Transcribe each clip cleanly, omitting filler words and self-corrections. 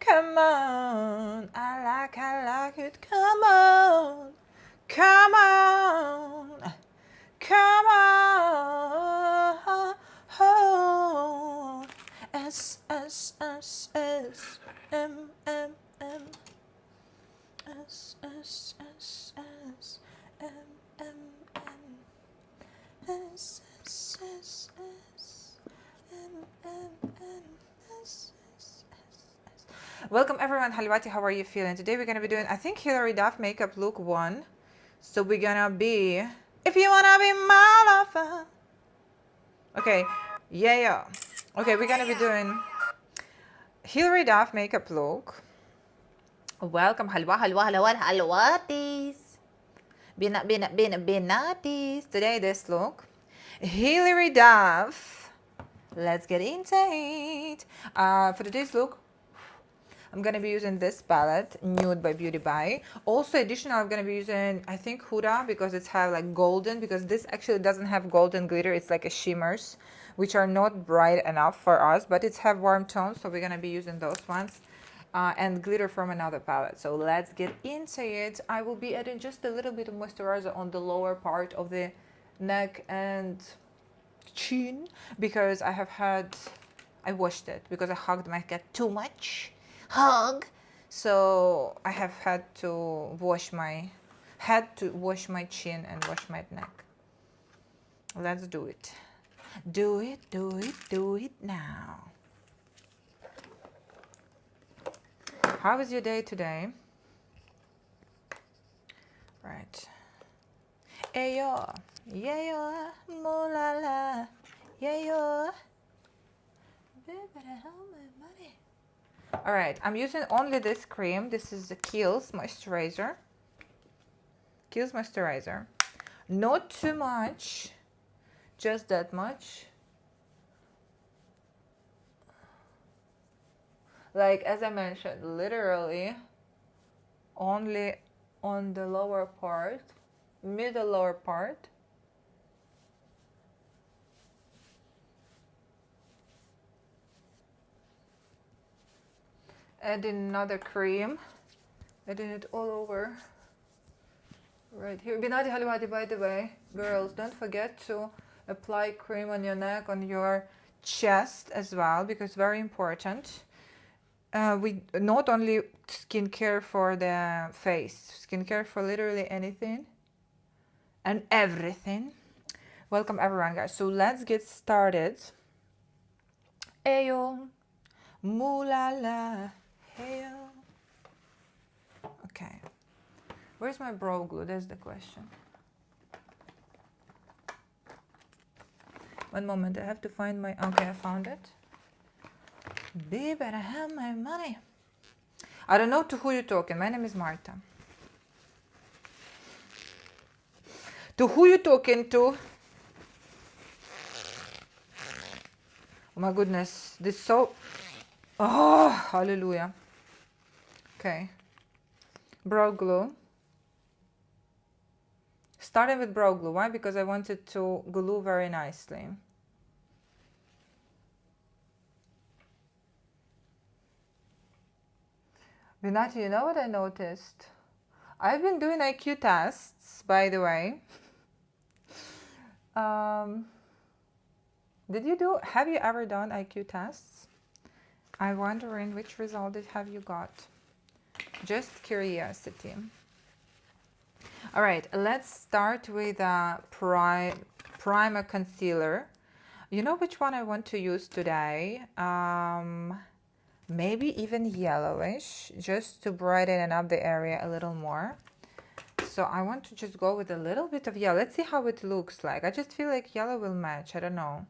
Come on, I like it. Come on, come on, come on. Oh. S S S S M M M S S S S M M M S S S S M M M S S S. Welcome everyone, Halwati, how are you feeling? Today we're gonna be doing, I think, Hilary Duff makeup look 1. So we're gonna be, if you wanna be my lover. Okay, yeah. Okay, we're gonna be doing Hilary Duff makeup look. Welcome, halwatis. Binatis. Today this look, Hilary Duff. Let's get into it. For today's look, I'm gonna be using this palette, Nude by Beauty By. Also additional, I'm gonna be using, I think, Huda, because it's have like golden, because this actually doesn't have golden glitter. It's like a shimmers, which are not bright enough for us, but it's have warm tones, so we're gonna be using those ones. And glitter from another palette. So let's get into it. I will be adding just a little bit of moisturizer on the lower part of the neck and chin, because I washed it because I hugged my cat too much. So I have had to wash my chin and wash my neck. Let's do it. Do it now. How was your day today? Right. Ayo, yeah, mo la la, yeah. All right, I'm using only this cream. This is the Kiehl's moisturizer. Kiehl's moisturizer. Not too much, just that much. Like, as I mentioned, literally only on the lower part, middle lower part. Adding another cream, adding it all over. Right here. Binati Halwati, by the way, girls, don't forget to apply cream on your neck, on your chest as well, because very important. We not only skincare for the face, skincare for literally anything and everything. Welcome everyone, guys. So let's get started. Ayo, mulala, heyo. Okay, where's my brow glue? That's the question. One moment, I have to find my. Okay, I found it. Be better have my money. I don't know to who you're talking. My name is Marta. To who you talking to? Oh my goodness, this so. Oh, hallelujah. Okay. Brow glue. Starting with brow glue. Why? Because I wanted to glue very nicely. Vinati, you know what I noticed? I've been doing IQ tests, by the way. Have you ever done IQ tests? I'm wondering which result have you got. Just curiosity. All right, let's start with a primer concealer. You know which one I want to use today? Maybe even yellowish, just to brighten up the area a little more. So I want to just go with a little bit of yellow. Let's see how it looks like. I just feel like yellow will match. I don't know.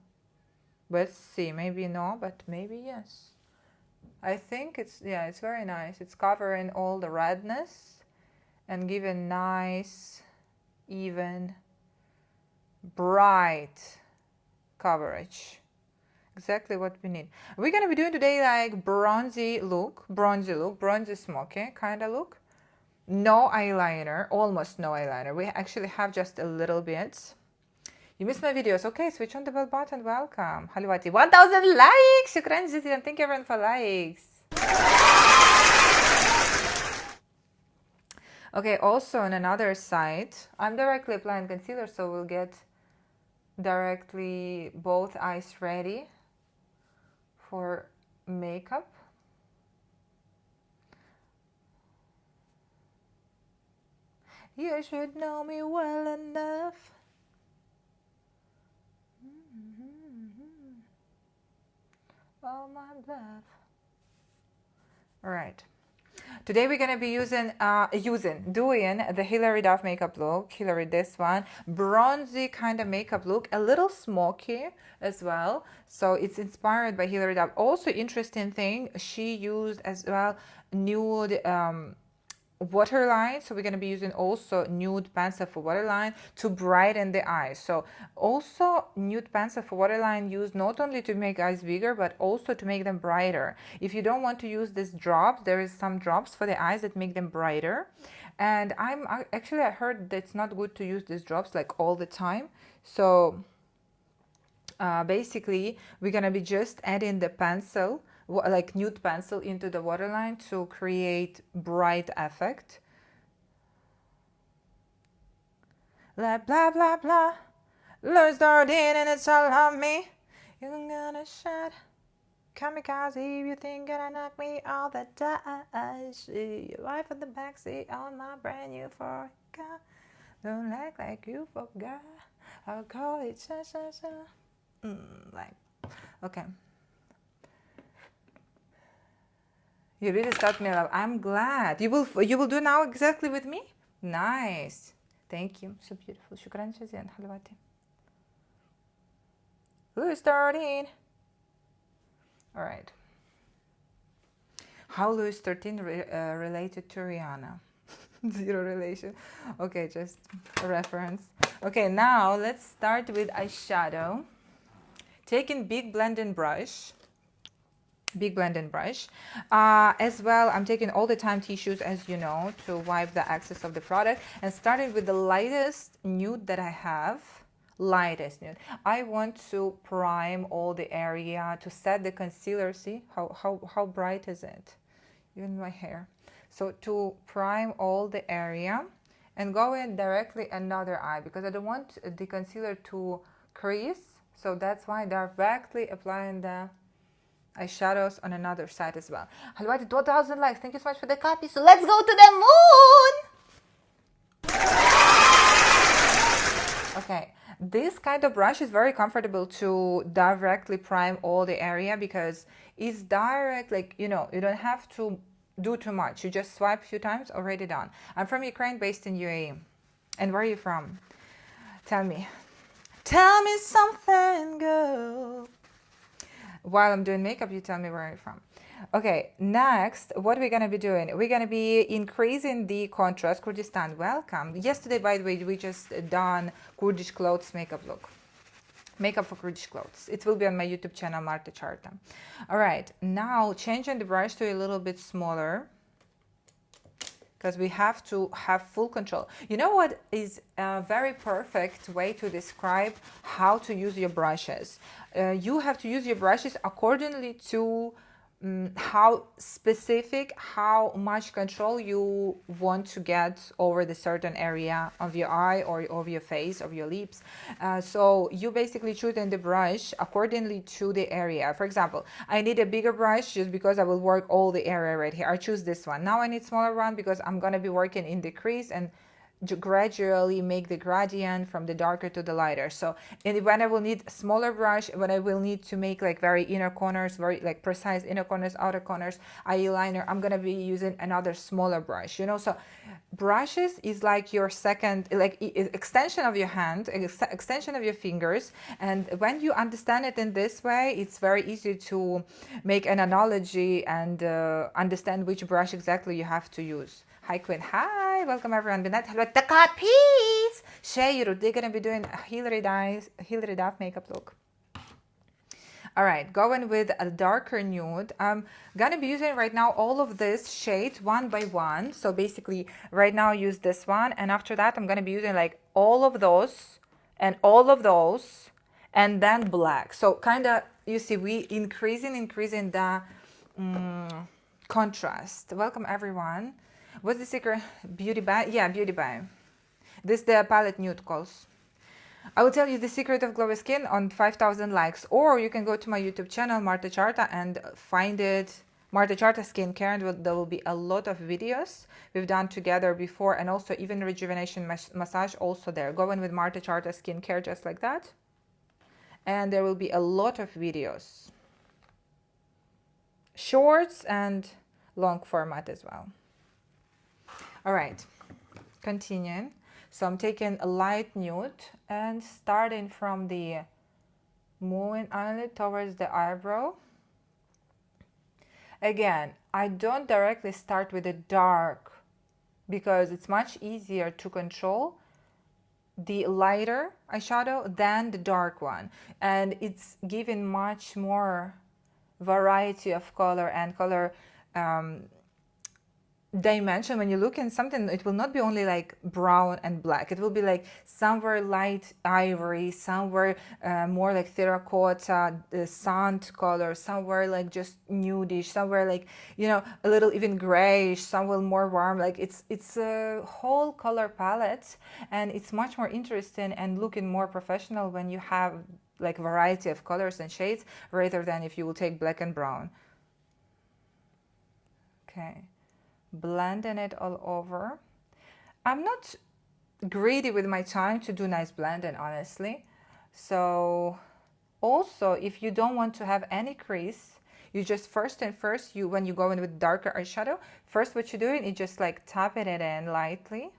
Let's see. Maybe no, but maybe yes. I think it's very nice. It's covering all the redness and giving nice, even, bright coverage. Exactly what we need. We're gonna be doing today like bronzy smoky kind of look. No eyeliner, almost no eyeliner. We actually have just a little bit. You missed my videos. Okay, switch on the bell button. Welcome. Halwati, 1000 likes. Shukran jazilan. Thank you everyone for likes. Okay, also on another side, I'm directly applying concealer, so we'll get directly both eyes ready for makeup. You should know me well enough. Oh, my bluff. All right. Today we're gonna be doing the Hilary Duff makeup look. Hilary, this one, bronzy kind of makeup look, a little smoky as well. So it's inspired by Hilary Duff. Also, interesting thing, she used as well nude waterline, so we're going to be using also nude pencil for waterline to brighten the eyes. So also nude pencil for waterline used not only to make eyes bigger but also to make them brighter. If you don't want to use this drops, there is some drops for the eyes that make them brighter, and I heard that it's not good to use these drops like all the time. So basically we're going to be just adding the pencil, like nude pencil, into the waterline to create bright effect. Blah blah blah blah, Louis Dardine and it's all on me. You're gonna shot kamikaze if you think gonna knock me all the time. See your wife in the backseat on my brand new Ford car. Don't act like you forgot. I'll call it sha sha sha. Like, okay. You really start me love. I'm glad. You will do now exactly with me? Nice. Thank you. So beautiful. شكرا جزيلا حلواتي. Louis XIII. All right. How Louis XIII related to Rihanna? Zero relation. Okay, just a reference. Okay, now let's start with eyeshadow. Taking big blending brush. As well, I'm taking all the time tissues, as you know, to wipe the excess of the product, and starting with the lightest nude that I have. Lightest nude. I want to prime all the area to set the concealer. See how bright is it? Even my hair. So to prime all the area and go in directly another eye, because I don't want the concealer to crease. So that's why directly applying the eyeshadows on another side as well. Halwati, 2,000 likes. Thank you so much for the copy. So let's go to the moon. Okay, this kind of brush is very comfortable to directly prime all the area because it's direct, like, you know, you don't have to do too much. You just swipe a few times, already done. I'm from Ukraine, based in UAE. And where are you from? Tell me something, girl. While I'm doing makeup, you tell me where you're from. Okay, next, what we're gonna be doing? We're gonna be increasing the contrast. Kurdistan, welcome. Yesterday, by the way, we just done Kurdish clothes makeup look. Makeup for Kurdish clothes. It will be on my YouTube channel, Marta Charta. All right, now changing the brush to a little bit smaller, because we have to have full control. You know what is a very perfect way to describe how to use your brushes? You have to use your brushes accordingly to how specific, how much control you want to get over the certain area of your eye or of your face, of your lips. So you basically choosing the brush accordingly to the area. For example, I need a bigger brush just because I will work all the area right here. I choose this one. Now I need smaller one because I'm gonna be working in the crease and gradually make the gradient from the darker to the lighter. So when I will need a smaller brush, when I will need to make like very inner corners, very like precise inner corners, outer corners, eyeliner, I'm gonna be using another smaller brush, you know. So brushes is like your second, like extension of your hand, extension of your fingers. And when you understand it in this way, it's very easy to make an analogy and understand which brush exactly you have to use. Hi Quinn, hi, welcome everyone. Binat halwat takat, peace. Shayru, they're gonna be doing a Hilary Duff makeup look. All right, going with a darker nude. I'm gonna be using right now all of these shades one by one. So basically, right now use this one, and after that, I'm gonna be using like all of those and all of those, and then black. So kind of, you see, we increasing the contrast. Welcome everyone. What's the secret? Beauty Buy? Yeah, Beauty Buy. This is the palette nude calls. I will tell you the secret of glowy skin on 5,000 likes, or you can go to my YouTube channel, Marta Charta, and find it, Marta Charta Skincare, and there will be a lot of videos we've done together before, and also even rejuvenation massage also there. Go in with Marta Charta Skincare just like that, and there will be a lot of videos, shorts and long format as well. All right, continuing. So I'm taking a light nude and starting from the moving eyelid towards the eyebrow. Again, I don't directly start with the dark because it's much easier to control the lighter eyeshadow than the dark one. And it's giving much more variety of color and color dimension. When you look in something, it will not be only like brown and black. It will be like somewhere light ivory, somewhere more like terracotta, sand color, somewhere like just nudish, somewhere like, you know, a little even grayish, somewhere more warm. Like it's a whole color palette, and it's much more interesting and looking more professional when you have like variety of colors and shades rather than if you will take black and brown. Okay. Blending it all over. I'm not greedy with my time to do nice blending, honestly. So also, if you don't want to have any crease, you just when you go in with darker eyeshadow, first what you're doing is just like tapping it in lightly,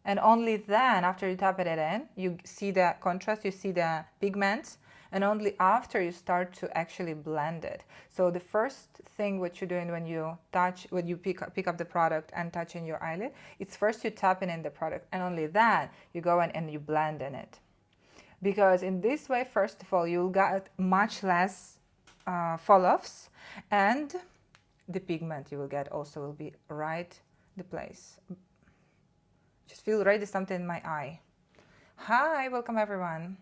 and only then after you tap it in, you see the contrast, you see the pigments, and only after you start to actually blend it. So the first thing what you're doing when you pick up the product and touch in your eyelid, it's first you tapping in the product, and only then you go in and you blend in it. Because in this way, first of all, you'll get much less fall-offs, and the pigment you will get also will be right the place. Just feel ready something in my eye. Hi, welcome everyone.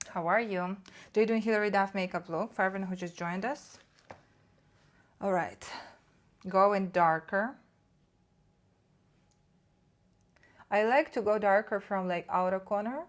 How are you? Do you doing Hilary Duff makeup look for everyone who just joined us? All right, go in darker. I like to go darker from like outer corner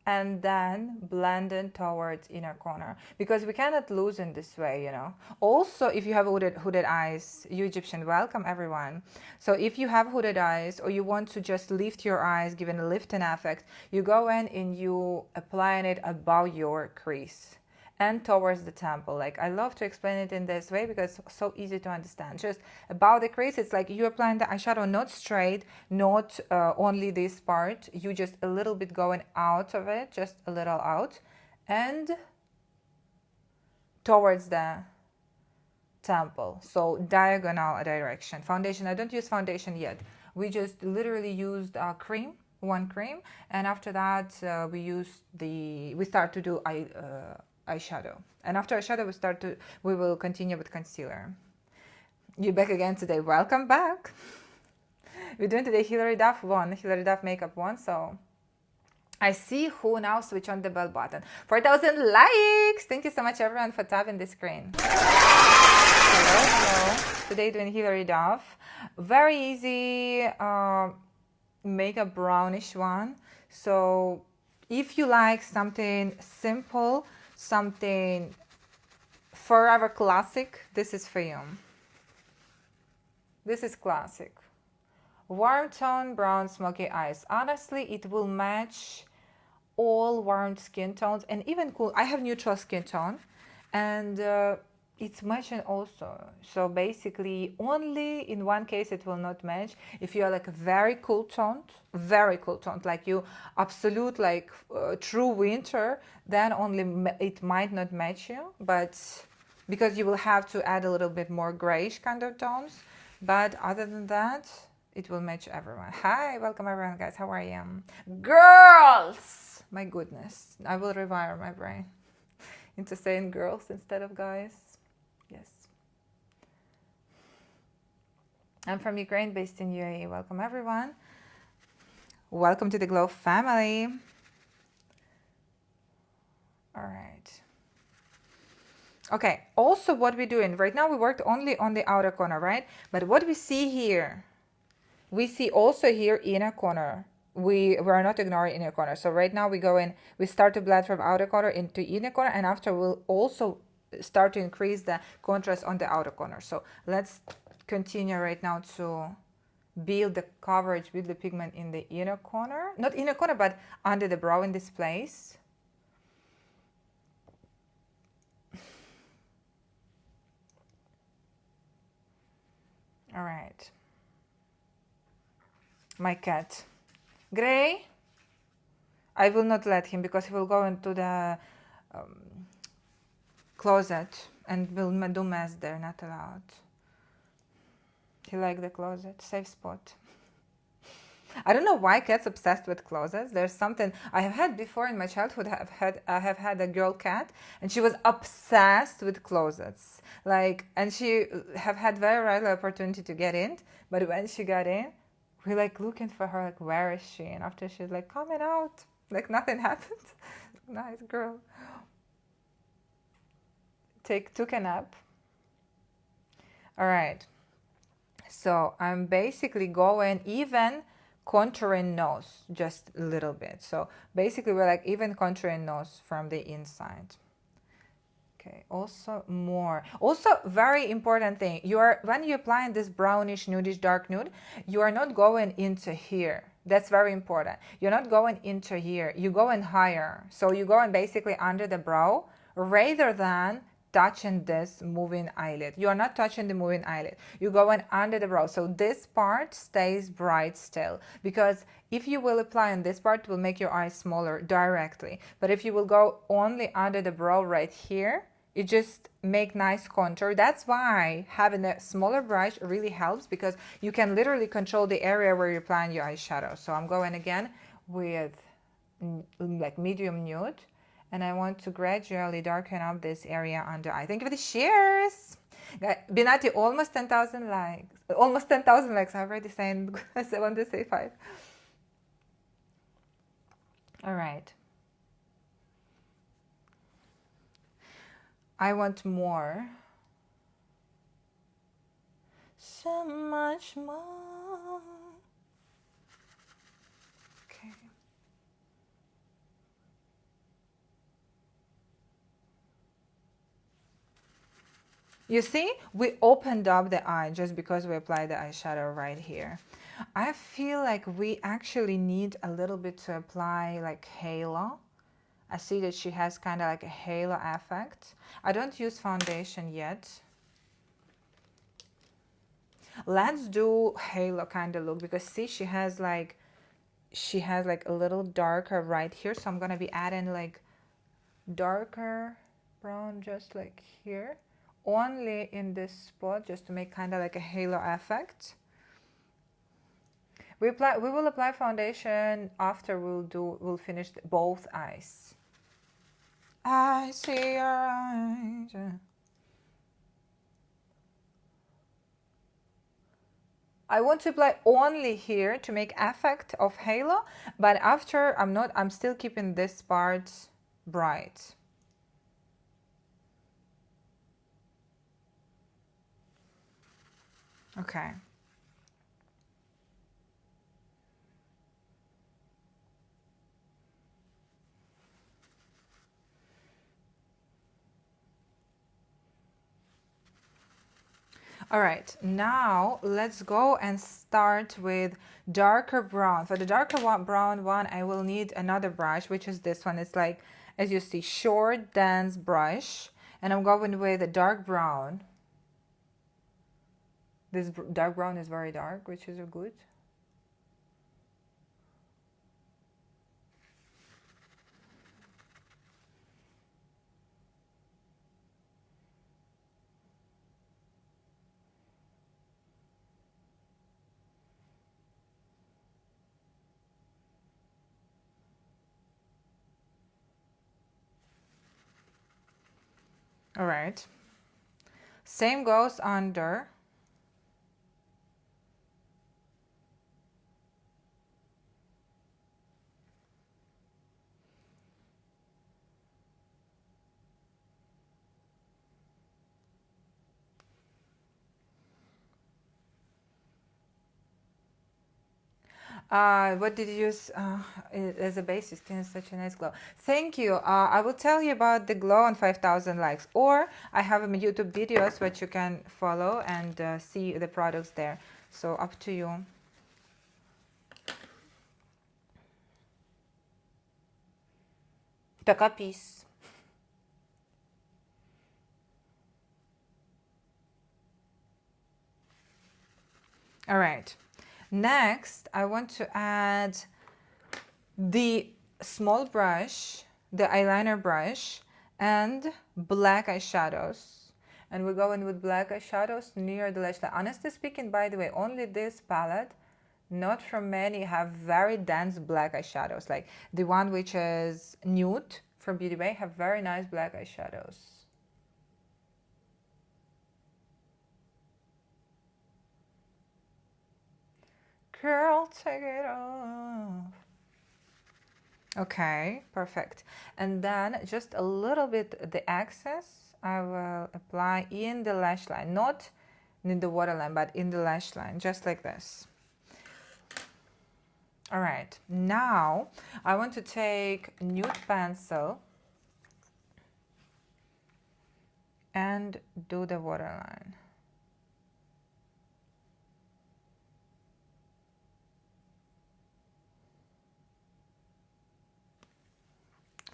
and then blend in towards inner corner, because we cannot lose in this way, you know. Also, if you have hooded eyes, you Egyptian, welcome everyone. So if you have hooded eyes, or you want to just lift your eyes, give it a lifting effect, you go in and you applying it above your crease and towards the temple. Like, I love to explain it in this way because it's so easy to understand. Just above the crease, it's like you're applying the eyeshadow not straight, not only this part. You just a little bit going out of it, just a little out, and towards the temple. So diagonal direction. Foundation, I don't use foundation yet. We just literally used cream, one cream, and after that we start to do eyeshadow, and after eyeshadow we will continue with concealer. You're back again today. Welcome back. We're doing today Hilary Duff makeup one. So I see who now switch on the bell button. 4,000 likes. Thank you so much everyone for tapping the screen. Hello. Today doing Hilary Duff. Very easy makeup brownish one. So if you like something simple, something forever classic, this is for you. This is classic. Warm tone, brown, smoky eyes. Honestly, it will match all warm skin tones and even cool. I have neutral skin tone, and it's matching also. So basically, only in one case it will not match. If you are like a very cool toned, like you absolute like true winter, then only it might not match you. But because you will have to add a little bit more grayish kind of tones. But other than that, it will match everyone. Hi, welcome everyone, guys. How are you? Girls! My goodness, I will rewire my brain into saying girls instead of guys. Yes. I'm from Ukraine, based in UAE. Welcome everyone. Welcome to the Glow family. All right. Okay, also what we're doing right now, we worked only on the outer corner, right? But what we see here, we see also here inner corner. We are not ignoring inner corner. So right now we go in, we start to blend from outer corner into inner corner, and after we'll also start to increase the contrast on the outer corner. So let's continue right now to build the coverage, build the pigment in the inner corner, not inner corner, but under the brow in this place. All right. My cat. Gray, I will not let him because he will go into the closet and will do mess there, not allowed. He like the closet, safe spot. I don't know why cats obsessed with closets. There's something I have had before in my childhood. I have had a girl cat, and she was obsessed with closets. Like, and she have had very rarely opportunity to get in. But when she got in, we like looking for her. Like, where is she? And after she's like coming out, like nothing happened. Nice girl. Took a nap. All right. So I'm basically going even contouring nose just a little bit. So basically we're like even contouring nose from the inside. Okay, also more. Also very important thing, when you're applying this brownish, nudish, dark nude, you are not going into here. That's very important. You're not going into here. You're going higher. So you're going basically under the brow rather than touching this moving eyelid. You are not touching the moving eyelid. You're going under the brow. So this part stays bright still, because if you will apply on this part, it will make your eyes smaller directly. But if you will go only under the brow right here, it just make nice contour. That's why having a smaller brush really helps, because you can literally control the area where you're applying your eyeshadow. So I'm going again with like medium nude, and I want to gradually darken up this area under eye. Thank you for the shares. Binati, almost 10,000 likes. Almost 10,000 likes. I already saying, I want to say 5. All right. I want more. So much more. Okay. You see, we opened up the eye just because we applied the eyeshadow right here. I feel like we actually need a little bit to apply like halo. I see that she has kind of like a halo effect. I don't use foundation yet. Let's do halo kind of look, because see, she has like a little darker right here. So I'm gonna be adding like darker brown just like here, only in this spot, just to make kind of like a halo effect. We will apply foundation after we'll finish both eyes. I see your eyes. I want to apply only here to make effect of halo, but after I'm still keeping this part bright. Okay. All right, now let's go and start with darker brown. For the darker brown one, I will need another brush, which is this one. It's like, as you see, short, dense brush. And I'm going with a dark brown. This dark brown is very dark, which is good. All right. Same goes under. What did you use as a base? Your skin is such a nice glow. Thank you. I will tell you about the glow on 5,000 likes. Or I have YouTube videos which you can follow and see the products there. So up to you. Taka peace. All right. Next, I want to add the small brush, the eyeliner brush, and black eyeshadows. And we're going with black eyeshadows near the lash line. Honestly speaking, by the way, only this palette, not from many, have very dense black eyeshadows. Like the one which is nude from Beauty Bay have very nice black eyeshadows. Girl, take it off. Okay, perfect. And then just a little bit the excess I will apply in the lash line, not in the waterline, but in the lash line, just like this. All right, now I want to take nude pencil and do the waterline.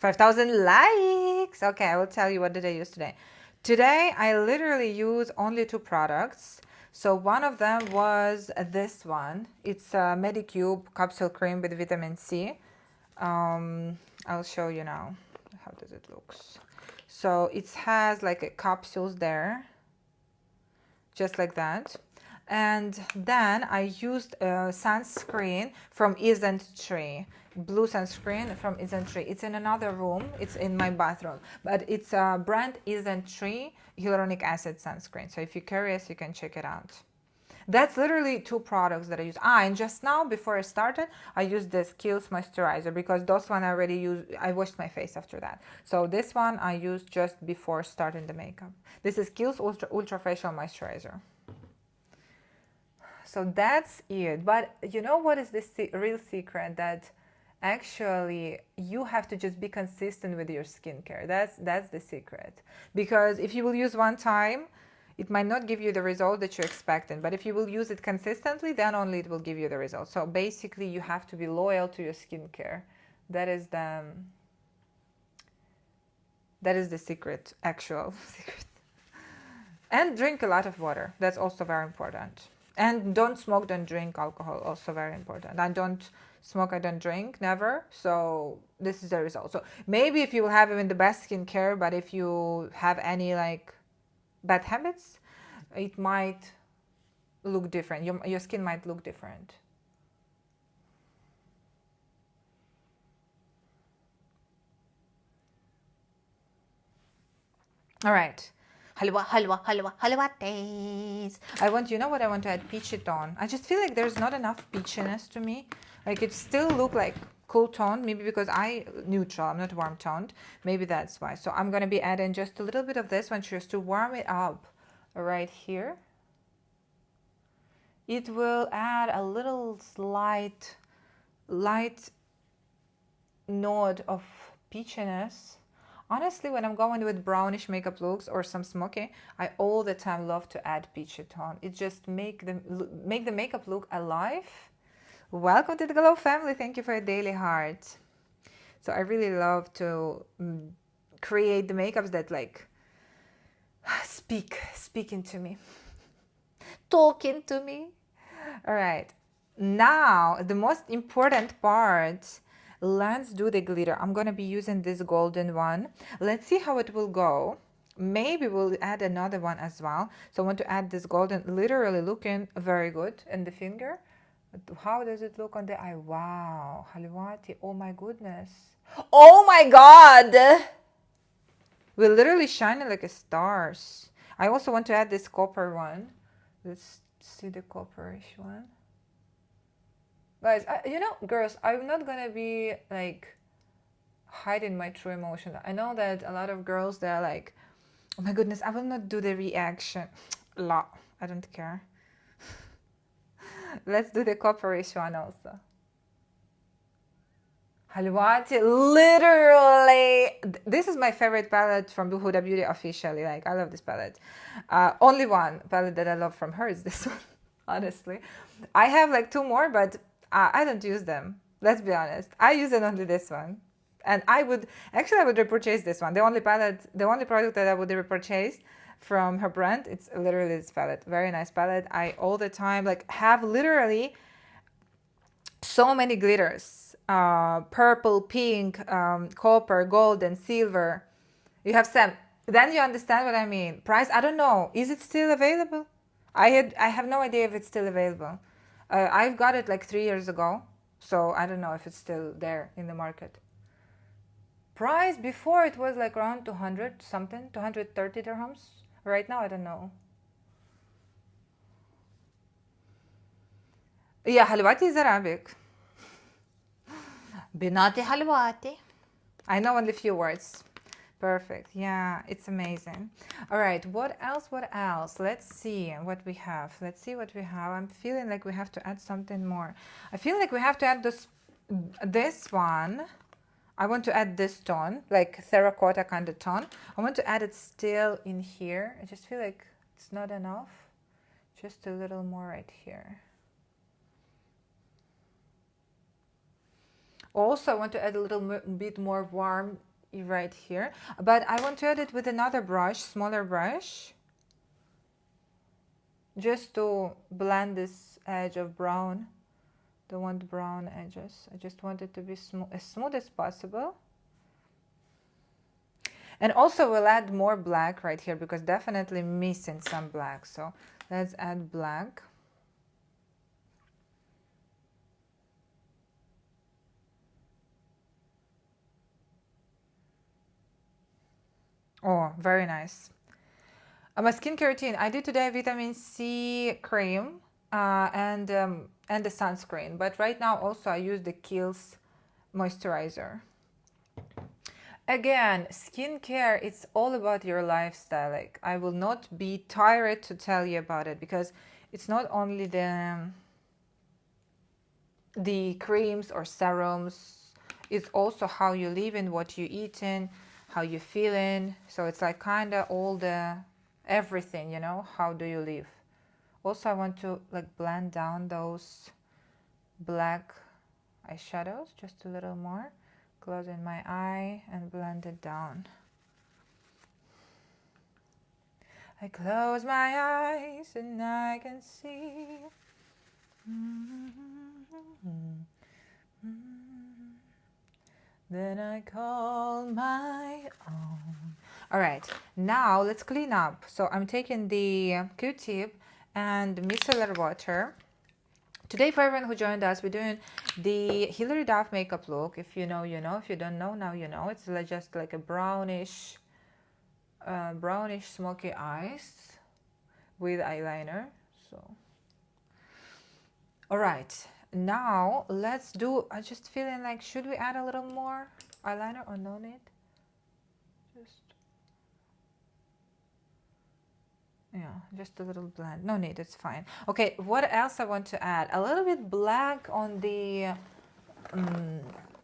$5,000 likes. Okay, I will tell you what did I use today. Today, I literally use only 2 products. So one of them was this one. It's a Medicube capsule cream with vitamin C. I'll show you now. How does it look? So it has like capsules there, just like that. And then I used a sunscreen from Isn't Tree, blue sunscreen from Isn't Tree. It's in another room. It's in my bathroom, but it's a brand Isn't Tree hyaluronic acid sunscreen. So if you're curious, you can check it out. That's literally 2 products that I use. And just now, before I started, I used this Kiehl's moisturizer because those one I already used. I washed my face after that. So this one I used just before starting the makeup. This is Kiehl's Ultra Facial Moisturizer. So that's it. But you know what is the real secret? That actually you have to just be consistent with your skincare. That's the secret. Because if you will use one time, it might not give you the result that you're expecting. But if you will use it consistently, then only it will give you the result. So basically you have to be loyal to your skincare. That is the secret, actual secret. And drink a lot of water. That's also very important. And don't smoke, don't drink alcohol, also very important. I don't smoke, I don't drink, never. So this is the result. So maybe if you will have even the best skincare, but if you have any like bad habits, it might look different. Your skin might look different. All right. Halwa, halwa, halwa, halwa taste. You know what I want to add? Peachy tone. I just feel like there's not enough peachiness to me. Like it still look like cool tone, maybe because neutral, I'm not warm toned. Maybe that's why. So I'm going to be adding just a little bit of this one just to warm it up right here. It will add a little light note of peachiness. Honestly, when I'm going with brownish makeup looks or some smoky, I all the time love to add peachy tone. It just make the makeup look alive. Welcome to the Glow family. Thank you for a daily heart. So I really love to create the makeups that like speaking to me, talking to me. All right, now the most important part. Let's do the glitter. I'm going to be using this golden one. Let's see how it will go. Maybe we'll add another one as well. So I want to add this golden, literally looking very good in the finger. How does it look on the eye? Wow, Halwati, oh my goodness. Oh my God! We're literally shining like stars. I also want to add this copper one. Let's see the copperish one. Guys, you know, girls, I'm not gonna be like hiding my true emotion. I know that a lot of girls, they're like, oh my goodness, I will not do the reaction. La, I don't care. Let's do the copperish one also. Halwati, literally, this is my favorite palette from Huda Beauty officially. Like, I love this palette. Only one palette that I love from her is this one, honestly. I have like two more, but I don't use them. Let's be honest. I use it only this one. And I would repurchase this one. The only product that I would repurchase from her brand, it's literally this palette. Very nice palette. I all the time like have literally so many glitters, purple, pink, copper, gold, and silver. You have some. Then you understand what I mean. Price, I don't know. Is it still available? I have no idea if it's still available. I've got it like 3 years ago, so I don't know if it's still there in the market. Price before it was like around 200 something, 230 dirhams. Right now, I don't know. Yeah, halwati is Arabic. Binati halwati. I know only a few words. Perfect. Yeah, it's amazing. All right, what else? What else? Let's see what we have. Let's see what we have. I'm feeling like we have to add something more. I feel like we have to add this one. I want to add this tone, like terracotta kind of tone. I want to add it still in here. I just feel like it's not enough. Just a little more right here. Also, I want to add a little bit more warm right here. But I want to add it with another brush, smaller brush. Just to blend this edge of brown. Don't want brown edges. I just want it to be as smooth as possible. And also we'll add more black right here because definitely missing some black. So let's add black. Oh, very nice. My skincare routine. I did today vitamin C cream and the sunscreen. But right now also I use the Kiehl's moisturizer. Again, skincare, it's all about your lifestyle. Like, I will not be tired to tell you about it because it's not only the creams or serums, it's also how you live and what you eating, how you feeling. So it's like kind of all the everything, you know, how do you live. Also, I want to like blend down those black eyeshadows just a little more. Closing my eye and blend it down. I close my eyes and I can see. Then I call my own. All right, now let's clean up. So I'm taking the Q-tip and micellar water. Today, for everyone who joined us, we're doing the Hilary Duff makeup look. If you know, you know. If you don't know, now you know. It's just like a brownish smoky eyes with eyeliner. So, all right. Now let's do. I'm just feeling like, should we add a little more eyeliner or no need? Just a little blend. No need, it's fine. Okay, what else I want to add? A little bit black on the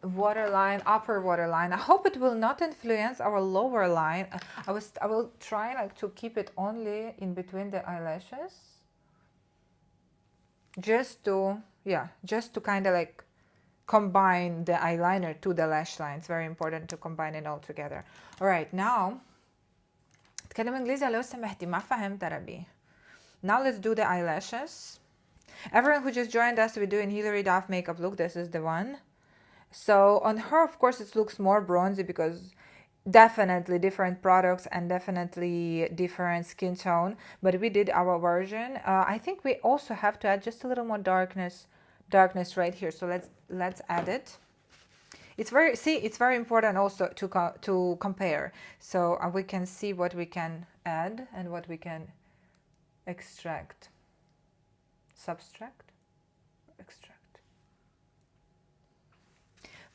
waterline, upper waterline. I hope it will not influence our lower line. I will try like to keep it only in between the eyelashes. Just to kind of like combine the eyeliner to the lash line. It's very important to combine it all together. All right, now اتكلم انجليزي لو سمحتي ما فهمت عربي. Now let's do the eyelashes. Everyone who just joined us, we're doing Hilary Duff makeup look. This is the one. So on her, of course, it looks more bronzy because definitely different products and definitely different skin tone. But we did our version. I think we also have to add just a little more darkness right here. So let's add it. It's very important also to compare. So we can see what we can add and what we can extract. Subtract? Extract.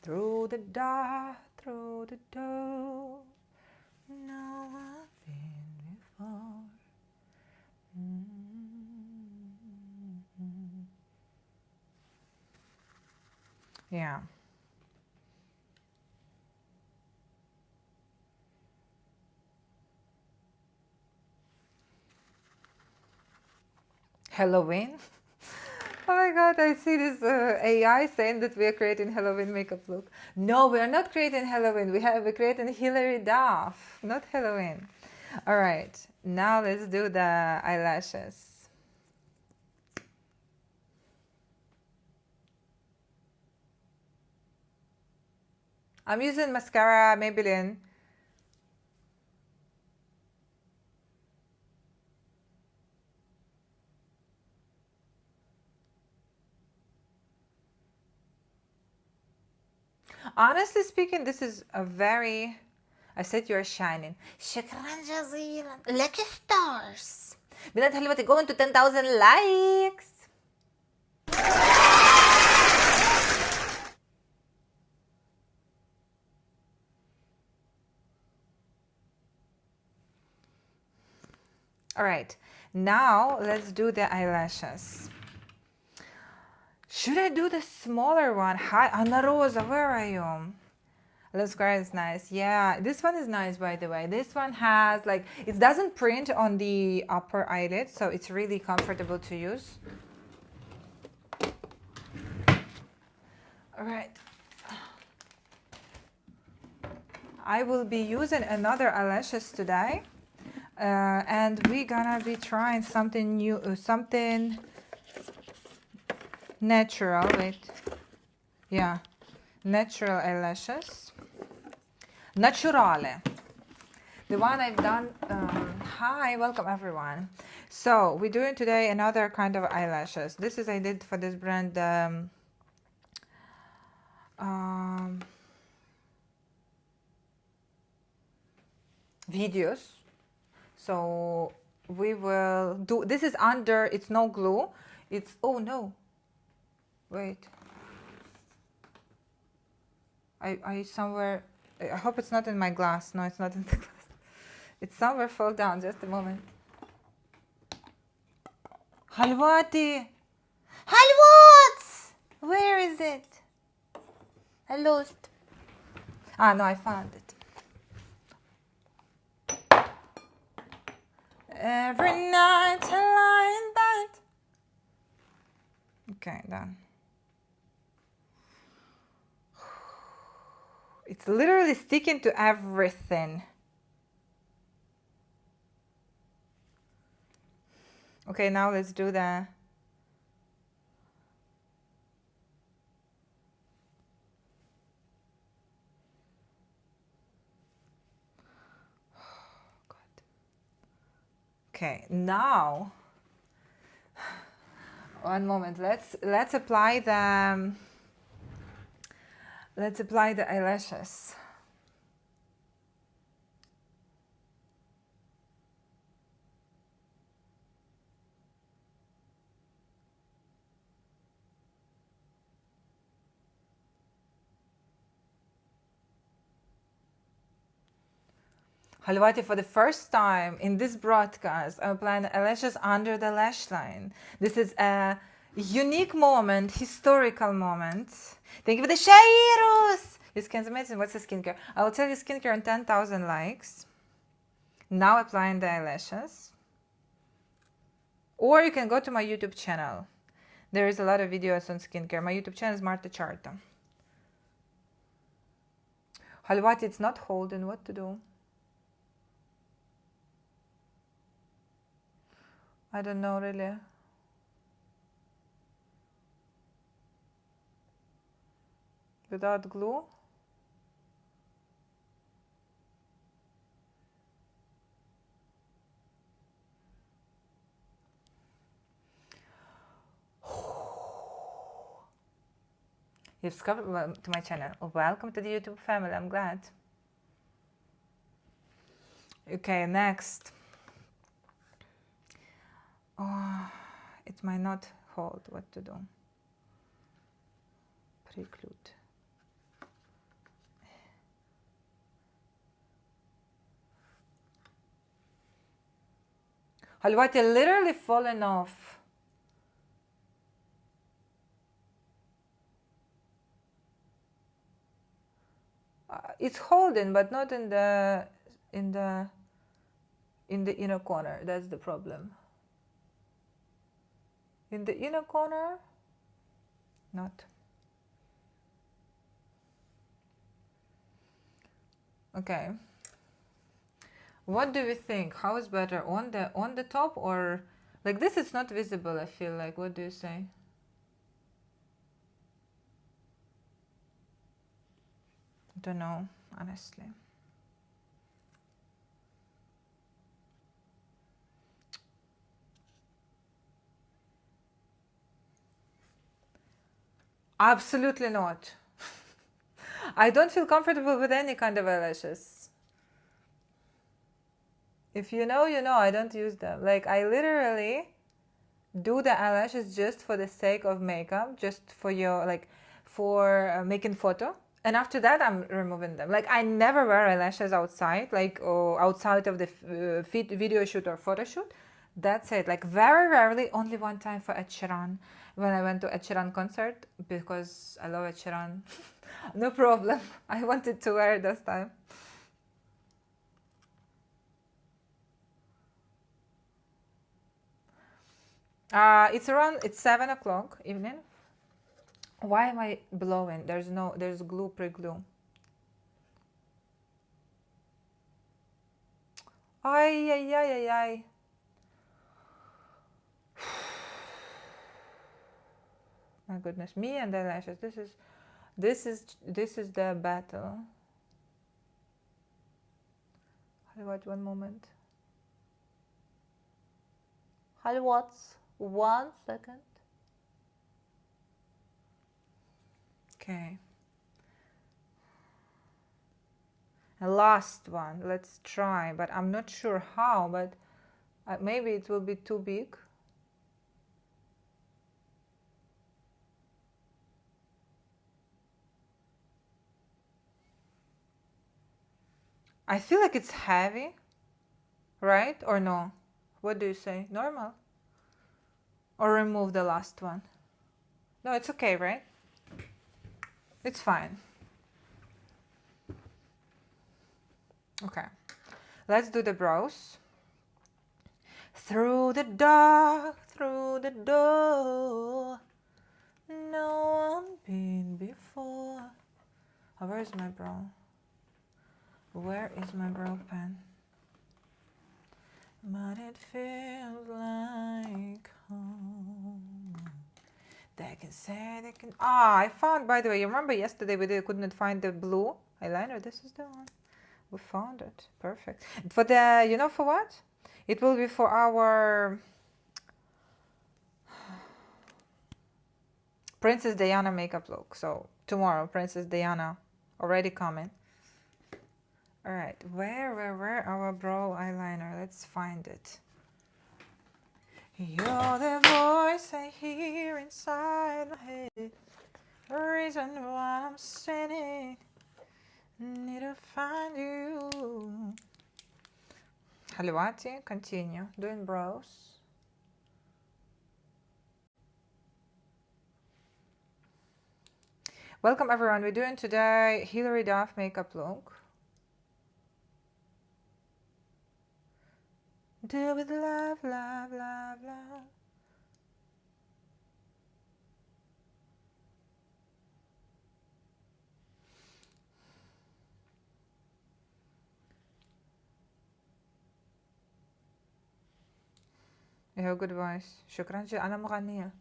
Through the dark, through the door, no I've been before. Yeah. Halloween? Oh my god, I see this AI saying that we are creating Halloween makeup look. No, we are not creating Halloween. We're creating Hilary Duff, not Halloween. All right, now let's do the eyelashes. I'm using mascara Maybelline. Honestly speaking, this is a very... I said you're shining. Shukran jazeelan. Lucky stars. بنات حلوة going to 10,000 likes. All right, now let's do the eyelashes. Should I do the smaller one? Hi, Ana Rosa, where are you? Lascar is nice. Yeah, this one is nice, by the way. This one has like, it doesn't print on the upper eyelid, so it's really comfortable to use. All right. I will be using another eyelashes today. And we're gonna be trying something new, something natural. Wait, yeah, natural eyelashes, naturale. The one I've done. Hi, welcome everyone. So we're doing today another kind of eyelashes. This is I did for this brand. Videos. So we will do, this is under, it's no glue. It's, oh no, wait. I somewhere, I hope it's not in my glass. No, it's not in the glass. It's somewhere fall down, just a moment. Halwati! Halwats! Where is it? I lost. Ah, no, I found it. Every night I lie in bed. Okay, done. It's literally sticking to everything. Okay, now let's do the... Okay, now, one moment. Let's apply the eyelashes. Halwati, for the first time in this broadcast, I'm applying eyelashes under the lash line. This is a unique moment, historical moment. Thank you for the Shairos! Your skin's amazing. What's the skincare? I will tell you skincare on 10,000 likes. Now applying the eyelashes. Or you can go to my YouTube channel. There is a lot of videos on skincare. My YouTube channel is Marta Charta. Halwati, it's not holding. What to do? I don't know really. Without glue? You've subscribed to my channel. Welcome to the YouTube family. I'm glad. Okay, next. Oh, it might not hold. What to do? Preclude. Halwati literally fallen off. It's holding, but not in the inner corner. That's the problem. In the inner corner? Not. Okay. What do we think? How is better, on the top, or like this? It's not visible, I feel like. What do you say? Don't know, honestly. Absolutely not. I don't feel comfortable with any kind of eyelashes. If you know, you know. I don't use them. Like, I literally do the eyelashes just for the sake of makeup, just for your, like, for making photo. And after that, I'm removing them. Like, I never wear eyelashes outside, like, or outside of the video shoot or photo shoot. That's it. Like, very rarely, only one time for Ed Sheeran, when I went to Ed Sheeran concert, because I love Ed Sheeran. No problem. I wanted to wear it this time. It's 7 o'clock evening. Why am I blowing? There's glue, pre-glue. Ay, ay, ay, ay, ay. My goodness, me and the lashes. This is the battle. Wait, one moment. What? 1 second. Okay. A last one. Let's try, but I'm not sure how. But maybe it will be too big. I feel like it's heavy, right? Or no? What do you say? Normal? Or remove the last one? No, it's okay, right? It's fine. Okay. Let's do the brows. Through the dark, through the door, no one been before. Oh, where is my brow? Where is my brow pen? But it feels like home. They can say they can. I found, by the way, you remember yesterday we couldn't find the blue eyeliner? This is the one. We found it. Perfect. For the, you know for what? It will be for our Princess Diana makeup look. So tomorrow, Princess Diana already coming. All right, where our brow eyeliner? Let's find it. You're the voice I hear inside my head. The reason why I'm standing. Need to find you. Halwati, continue doing brows. Welcome everyone. We're doing today Hilary Duff makeup look. Do with love, love, love, love. You have good voice. شكرا جدا. أنا مغنية.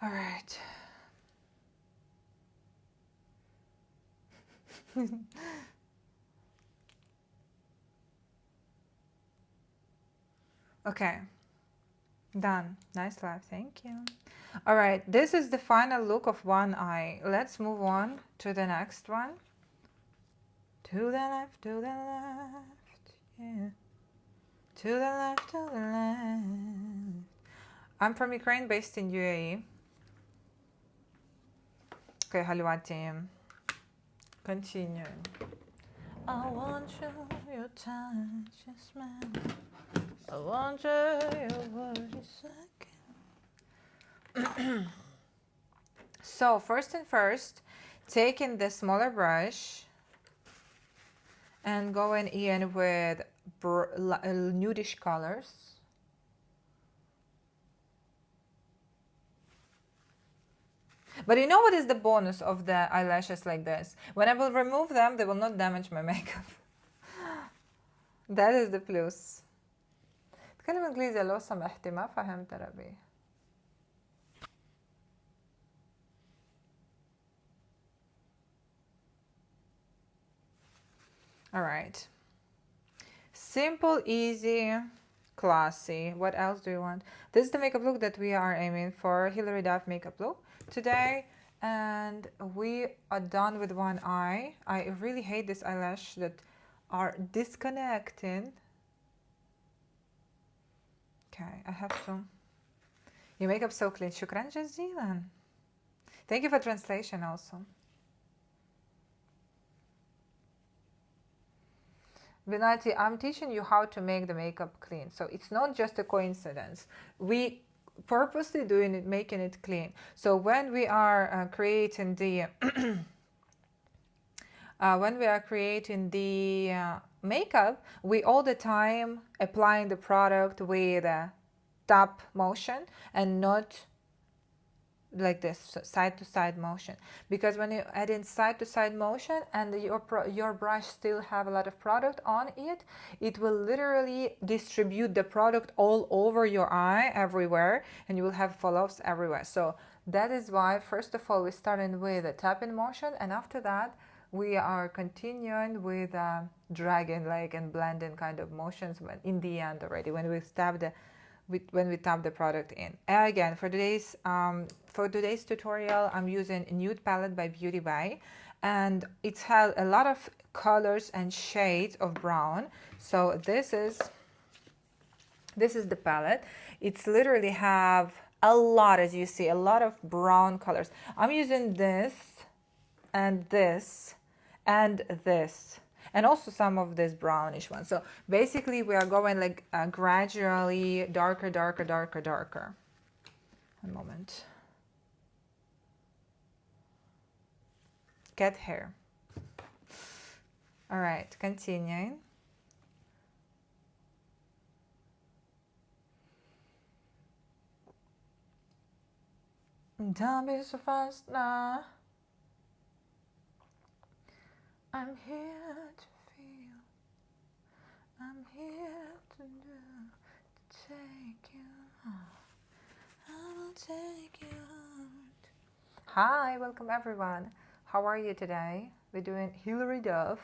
All right. Okay. Done. Nice laugh. Thank you. All right. This is the final look of one eye. Let's move on to the next one. To the left, to the left. Yeah. To the left, to the left. I'm from Ukraine, based in UAE. Okay, Halwati. Continuing. I want you, your touch, your smile. I want you, your word, your second. So first and first, taking the smaller brush and going in with nudish colors. But you know what is the bonus of the eyelashes like this? When I will remove them, they will not damage my makeup. That is the plus. تكلم انجليزي لو سمحتي ما فهمت عربي. All right. Simple, easy, classy. What else do you want? This is the makeup look that we are aiming for, Hilary Duff makeup look today. And we are done with one eye. I really hate this eyelash that are disconnecting. Okay, I have to. Your makeup so clean. شكرا جزيلا. Thank you for translation also. Vinati, I'm teaching you how to make the makeup clean. So it's not just a coincidence. We purposely doing it, making it clean. So when we are creating the makeup, we all the time applying the product with a tap motion and not like this side to side motion, because when you add in side to side motion and your brush still have a lot of product on it, it will literally distribute the product all over your eye everywhere, and you will have falloffs everywhere. So that is why first of all we started with a tapping motion, and after that we are continuing with dragging like and blending kind of motions when in the end already when we tap the product in. And again, for today's tutorial, I'm using a nude palette by Beauty Bay, and it has a lot of colors and shades of brown. So this is the palette. It's literally have a lot, as you see, a lot of brown colors. I'm using this and this and this, and also some of this brownish one. So basically we are going like gradually darker, darker, darker, darker. One moment. Cat hair. All right, continuing. Don't be so fast now. I'm here to feel. I'm here to take you home. I will take you out. Hi, welcome everyone. How are you today? We're doing Hilary Duff.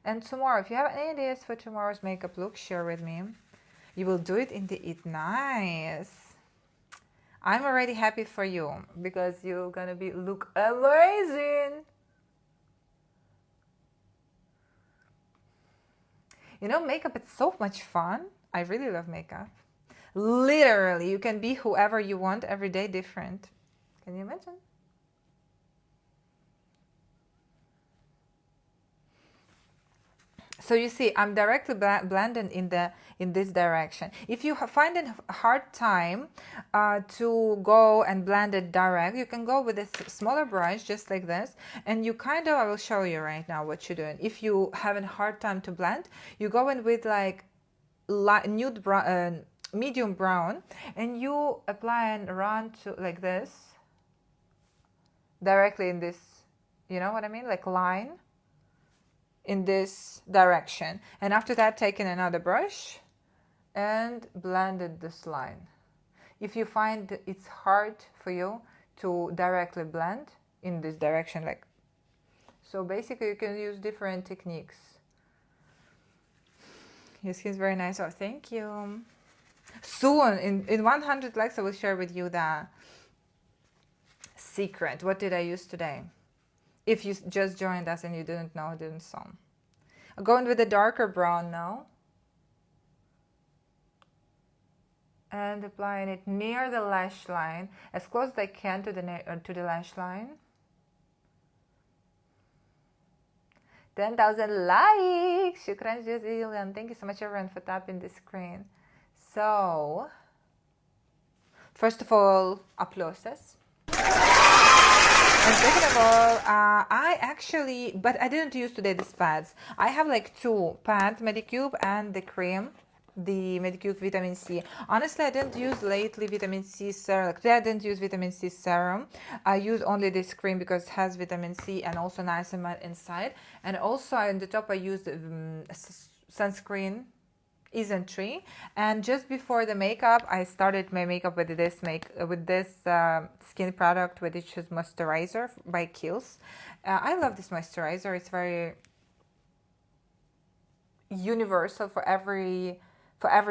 And tomorrow, if you have any ideas for tomorrow's makeup look, share with me. You will do it in the Eat Nice. I'm already happy for you because you're gonna look amazing. You know, makeup, it's so much fun. I really love makeup. Literally, you can be whoever you want every day different. Can you imagine? So you see, I'm directly blending in this direction. If you find a hard time to go and blend it direct, you can go with a smaller brush, just like this, and you kind of, I will show you right now what you're doing. If you have a hard time to blend, you go in with like nude brown, medium brown, and you apply and run to like this, directly in this, you know what I mean, like line in this direction. And after that, taking another brush and blended this line. If you find it's hard for you to directly blend in this direction, like so, basically you can use different techniques. Your skin's very nice. Oh, thank you. Soon in 100 likes I will share with you the secret. What did I use today? If you just joined us and you didn't know, didn't saw. I'm going with a darker brown now. And applying it near the lash line, as close as I can to the lash line. 10,000 likes! Shukran jazilan. Thank you so much everyone for tapping the screen. So, first of all, applauses. And second of all, but I didn't use today these pads. I have like two pads, Medicube and the cream, the Medicube Vitamin C. Honestly, I didn't use lately vitamin C serum. Like, today I didn't use vitamin C serum. I use only this cream because it has vitamin C and also niacinamide inside. And also on the top I used sunscreen isn't and just before the makeup I started my makeup with this skin product, which is moisturizer by Kiehl's. I love this moisturizer. It's very universal for every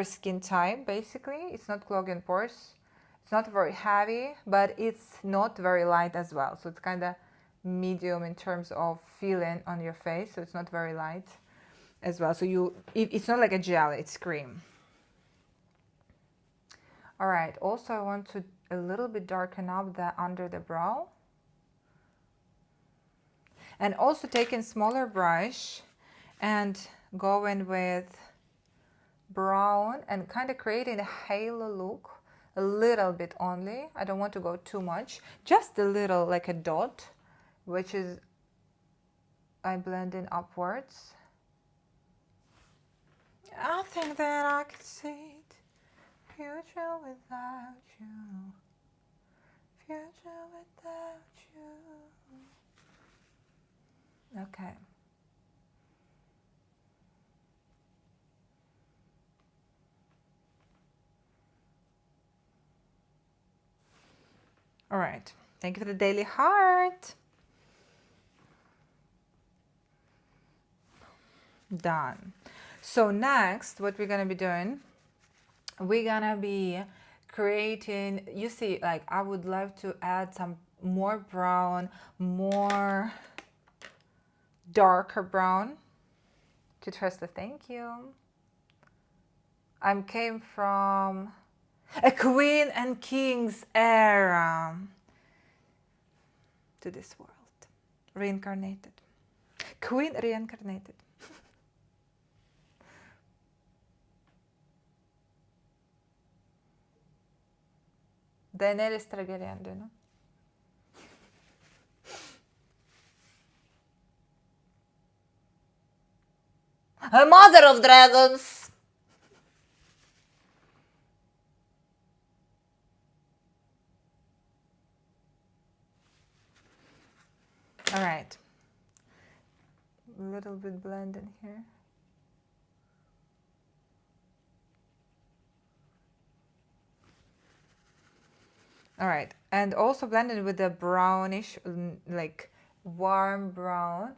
skin type. Basically, it's not clogging pores, it's not very heavy, but it's not very light as well, so it's kind of medium in terms of feeling on your face, so it's not very light as well. So it's not like a gel, it's cream. All right, also I want to a little bit darken up the under the brow, and also taking smaller brush and going with brown and kind of creating a halo look, a little bit only. I don't want to go too much, just a little, like a dot, which is I blend in upwards. I think that I could see it. Future without you. Future without you. Okay. All right. Thank you for the daily heart. Done. So next, what we're gonna be doing, we're gonna be creating, you see, like I would love to add some more brown, more darker brown to trust the thank you. I came from a queen and king's era to this world, reincarnated, queen reincarnated. Daenerys Targaryen, do you know? A mother of dragons! All right. A little bit blend in here. All right, and also blended with the brownish, like warm brown.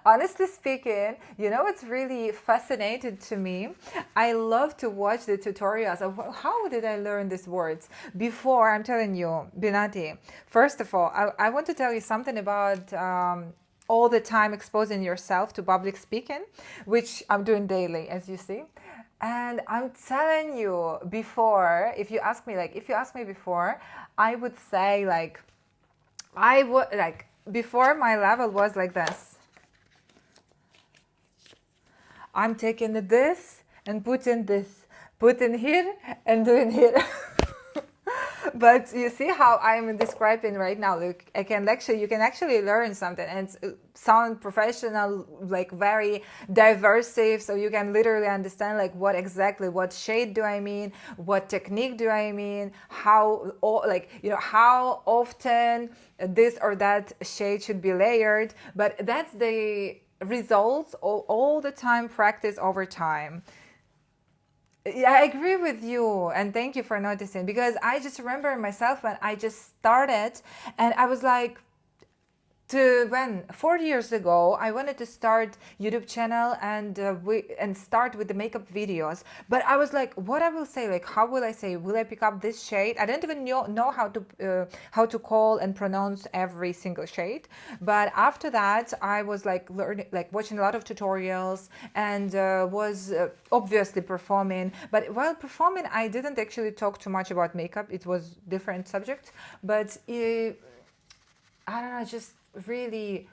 Honestly speaking, you know what's really fascinated to me? I love to watch the tutorials of how did I learn these words. Before, I'm telling you, Binati, first of all, I want to tell you something about all the time exposing yourself to public speaking, which I'm doing daily, as you see. And I'm telling you, before, if you ask me before, I would say before my level was like this. I'm taking this and putting here and doing here. But you see how I'm describing right now. Like you can actually learn something, and sound professional, like very diversive. So you can literally understand like what shade do I mean, what technique do I mean, how often this or that shade should be layered. But that's the results all the time, practice over time. Yeah, I agree with you, and thank you for noticing, because I just remember myself when I just started, and I was like, 4 years ago, I wanted to start YouTube channel and start with the makeup videos. But I was like, what I will say, like, how will I say? Will I pick up this shade? I didn't even know how to call and pronounce every single shade. But after that, I was like learning, like watching a lot of tutorials, and was obviously performing. But while performing, I didn't actually talk too much about makeup. It was different subject, but I don't know, just really,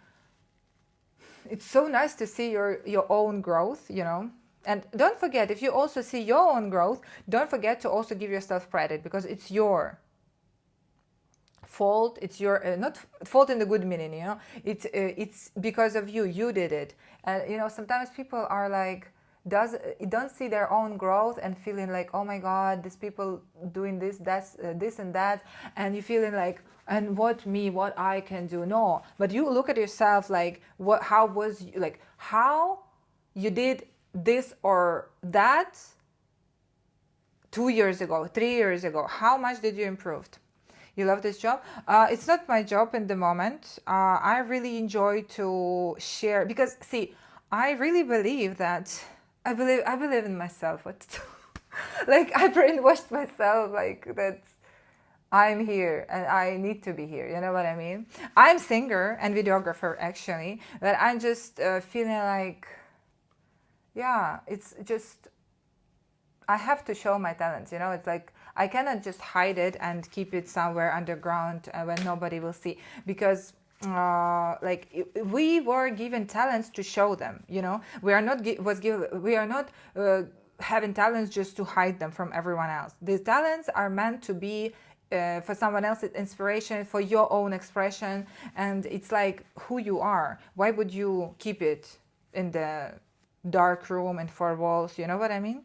it's so nice to see your own growth, you know. And don't forget, if you also see your own growth, don't forget to also give yourself credit, because it's your fault. It's your not fault in the good meaning, you know. It's because of you. You did it. And you know, sometimes people are like don't see their own growth and feeling like, oh my God, these people doing this, that's this and that, and you feeling like, and what I can do. No, but you look at yourself like, how you did this or that 2 years ago, 3 years ago. How much did you improve? You love this job? It's not my job in the moment. I really enjoy to share, because see, I really believe that I believe in myself. What to do? Like, I brainwashed myself like that I'm here and I need to be here. You know what I mean? I'm singer and videographer actually, but I'm just feeling like, yeah, it's just, I have to show my talents, you know. It's like I cannot just hide it and keep it somewhere underground when nobody will see, because we were given talents to show them, you know. We are not having talents just to hide them from everyone else. These talents are meant to be for someone else's inspiration, for your own expression, and it's like who you are. Why would you keep it in the dark room and four walls? You know what I mean?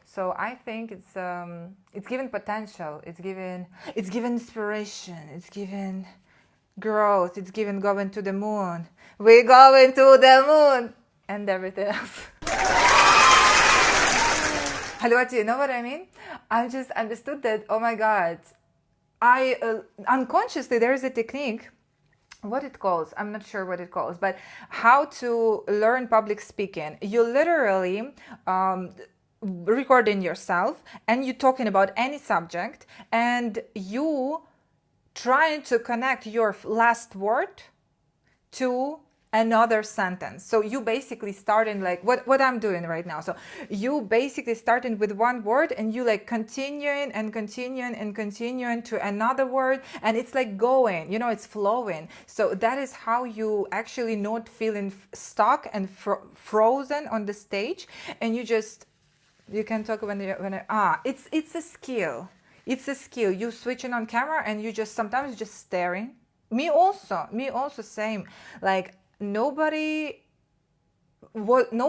So I think it's given potential, it's given inspiration, it's given growth, it's given going to the moon. We're going to the moon and everything else. Halwati, you know what I mean? I just understood that, oh my God, I unconsciously, there is a technique, what it calls, I'm not sure what it calls, but how to learn public speaking. You literally recording yourself and you talking about any subject, and you trying to connect your last word to another sentence. So you basically starting like what I'm doing right now. So you basically starting with one word and you like continuing to another word, and it's like going, you know, it's flowing. So that is how you actually not feeling stuck and frozen on the stage, and you can talk it's a skill. It's a skill. You switching on camera and you just sometimes just staring. Me also same. Like no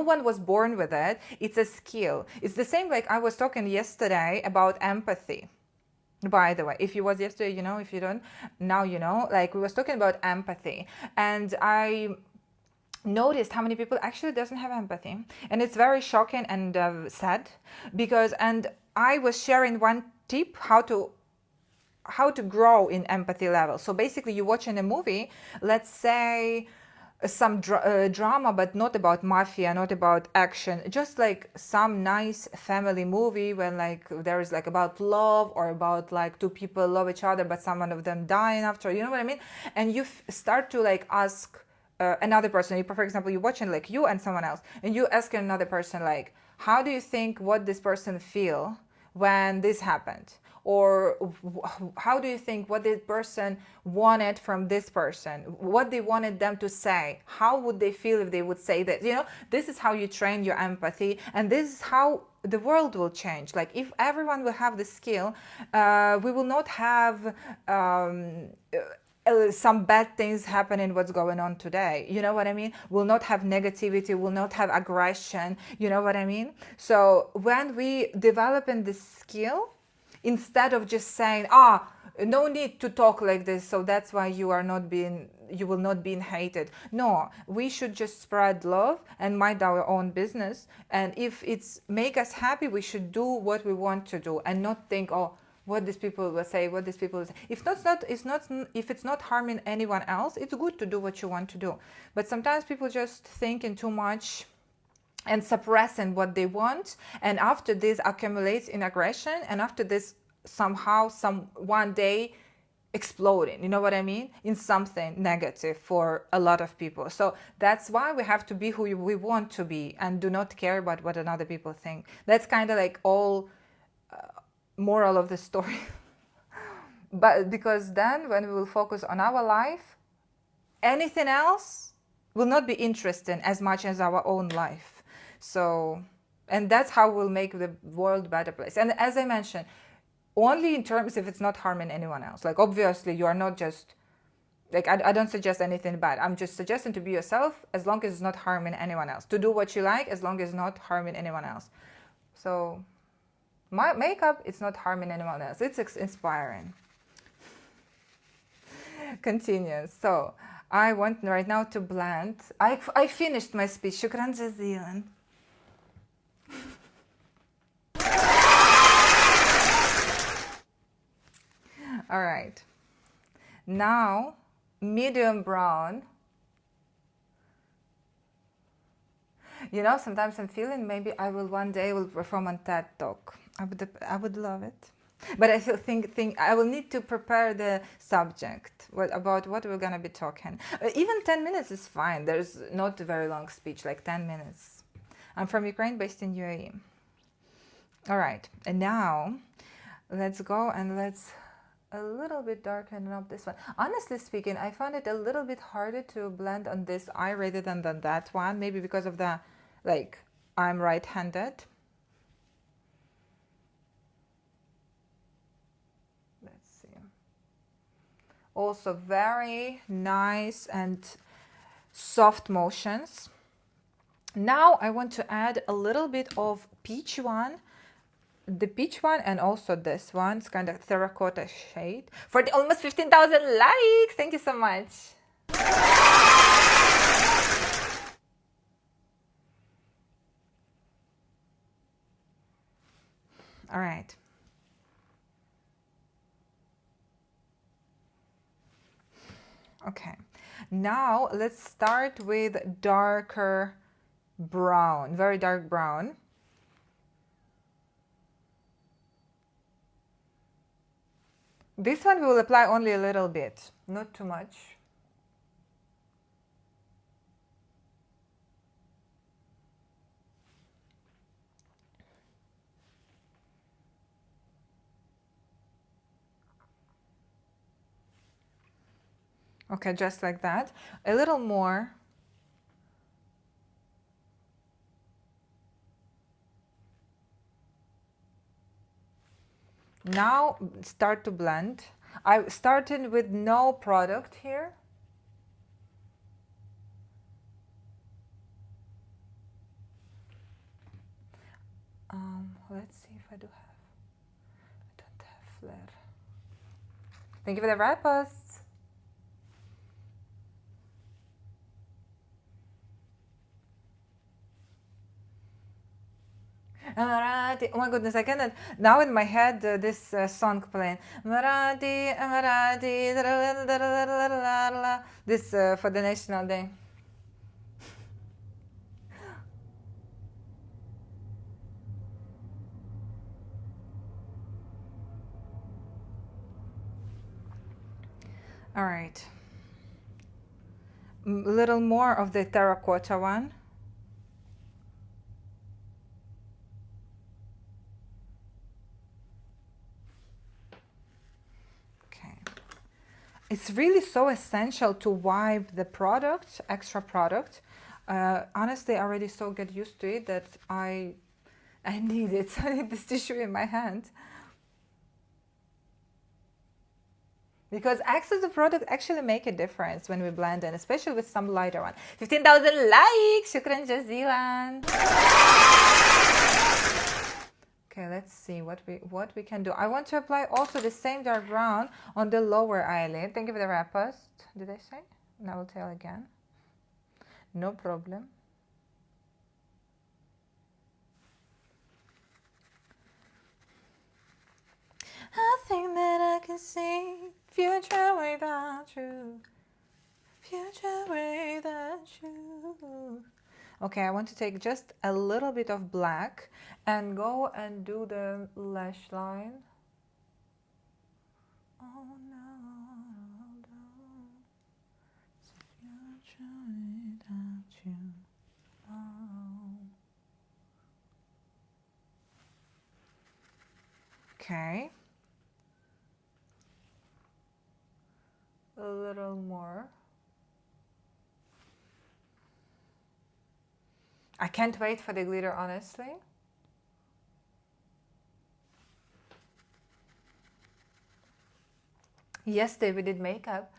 one was born with it. It's a skill. It's the same like I was talking yesterday about empathy. By the way, if you was yesterday, you know. If you don't, now you know. Like we was talking about empathy, and I noticed how many people actually doesn't have empathy, and it's very shocking and sad, because and I was sharing one tip how to grow in empathy level. So basically you watching a movie, let's say some drama, but not about mafia, not about action, just like some nice family movie when like there is like about love, or about like two people love each other but someone of them dying after, you know what I mean. And you start to like ask another person, for example, you're watching like you and someone else, and you ask another person like, how do you think what this person feel when this happened? Or how do you think what this person wanted from this person, what they wanted them to say, how would they feel if they would say that? You know, this is how you train your empathy, and this is how the world will change. Like if everyone will have the skill, we will not have some bad things happening what's going on today, you know what I mean. We'll not have negativity, we'll not have aggression, you know what I mean. So when we developing this skill, instead of just saying no need to talk like this, so that's why you will not be hated. No, we should just spread love and mind our own business, and if it's make us happy, we should do what we want to do and not think, what these people will say, what these people will say. If it's not harming anyone else, it's good to do what you want to do. But sometimes people just thinking too much and suppressing what they want, and after this accumulates in aggression, and after this somehow one day exploding, you know what I mean, in something negative for a lot of people. So that's why we have to be who we want to be and do not care about what another people think. That's kind of like all moral of the story. But because then when we will focus on our life, anything else will not be interesting as much as our own life. So, and that's how we'll make the world a better place. And as I mentioned, only in terms if it's not harming anyone else. Like, obviously, you are not just, like, I don't suggest anything bad. I'm just suggesting to be yourself as long as it's not harming anyone else. To do what you like as long as it's not harming anyone else. So, my makeup, it's not harming anyone else. It's inspiring. Continues. So, I want right now to blend. I finished my speech. Shukran jazilan. All right. Now, medium brown. You know, sometimes I'm feeling maybe I will one day will perform on TED Talk. I would love it. But I still think I will need to prepare the subject about what we're gonna be talking. Even 10 minutes is fine. There's not a very long speech, like 10 minutes. I'm from Ukraine, based in UAE. All right, and now let's go and let's a little bit darken up this one. Honestly speaking, I found it a little bit harder to blend on this eye rather than that one. Maybe because of the, like, I'm right-handed. Let's see. Also very nice and soft motions. Now I want to add a little bit of peach one. The peach one and also this one. It's kind of terracotta shade. For the almost 15,000 likes. Thank you so much. All right. Okay. Now let's start with darker brown, very dark brown. This one we will apply only a little bit, not too much. Okay, just like that. A little more. Now start to blend. I started with no product here. Let's see if I don't have flare. Thank you for the red posts. Marathi. Oh my goodness, I cannot. Now in my head, this song playing. Marathi, Marathi. This for the National Day. All right. A little more of the terracotta one. Okay. It's really so essential to wipe the product, extra product. Honestly, I already so get used to it that I need it. I need this tissue in my hand. Because access to product actually make a difference when we blend in, especially with some lighter one. 15,000 likes! Shukran jazilan! Okay, let's see what we can do. I want to apply also the same dark brown on the lower eyelid. Thank you for the red post. Did I say? And I will tell again. No problem. I think that I can see future without you. Future without you. Okay, I want to take just a little bit of black and go and do the lash line. Oh no, future without you. Oh. Okay. A little more. I can't wait for the glitter, honestly. Yesterday we did makeup.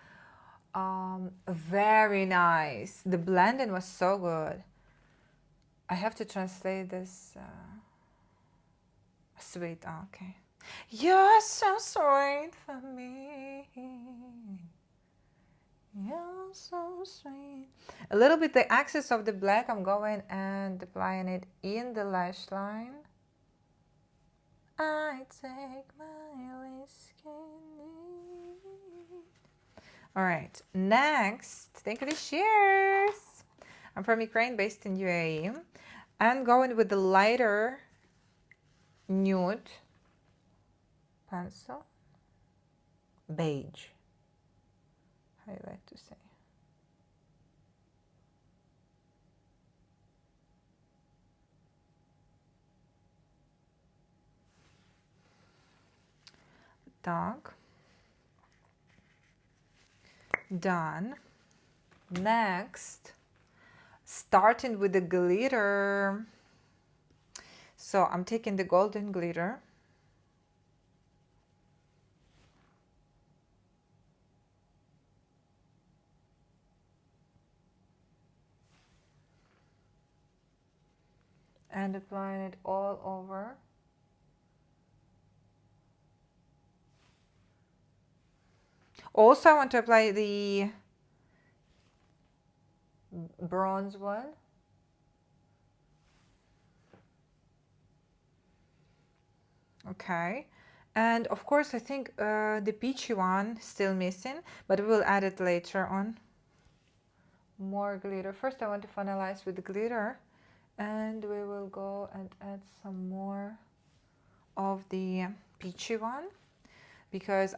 Very nice. The blending was so good. I have to translate this. Sweet. Oh, okay. You're so sweet for me. You're so sweet. A little bit the axis of the black. I'm going and applying it in the lash line. I take my whiskey. All right. Next, thank you. Cheers. I'm from Ukraine, based in UAE. I'm going with the lighter nude pencil, beige, how you like to say. Dark. Done. Next, starting with the glitter. So I'm taking the golden glitter. And applying it all over. Also, I want to apply the bronze one. Okay. And of course, I think the peachy one still missing, but we will add it later on. More glitter. First, I want to finalize with the glitter, and we will go and add some more of the peachy one, because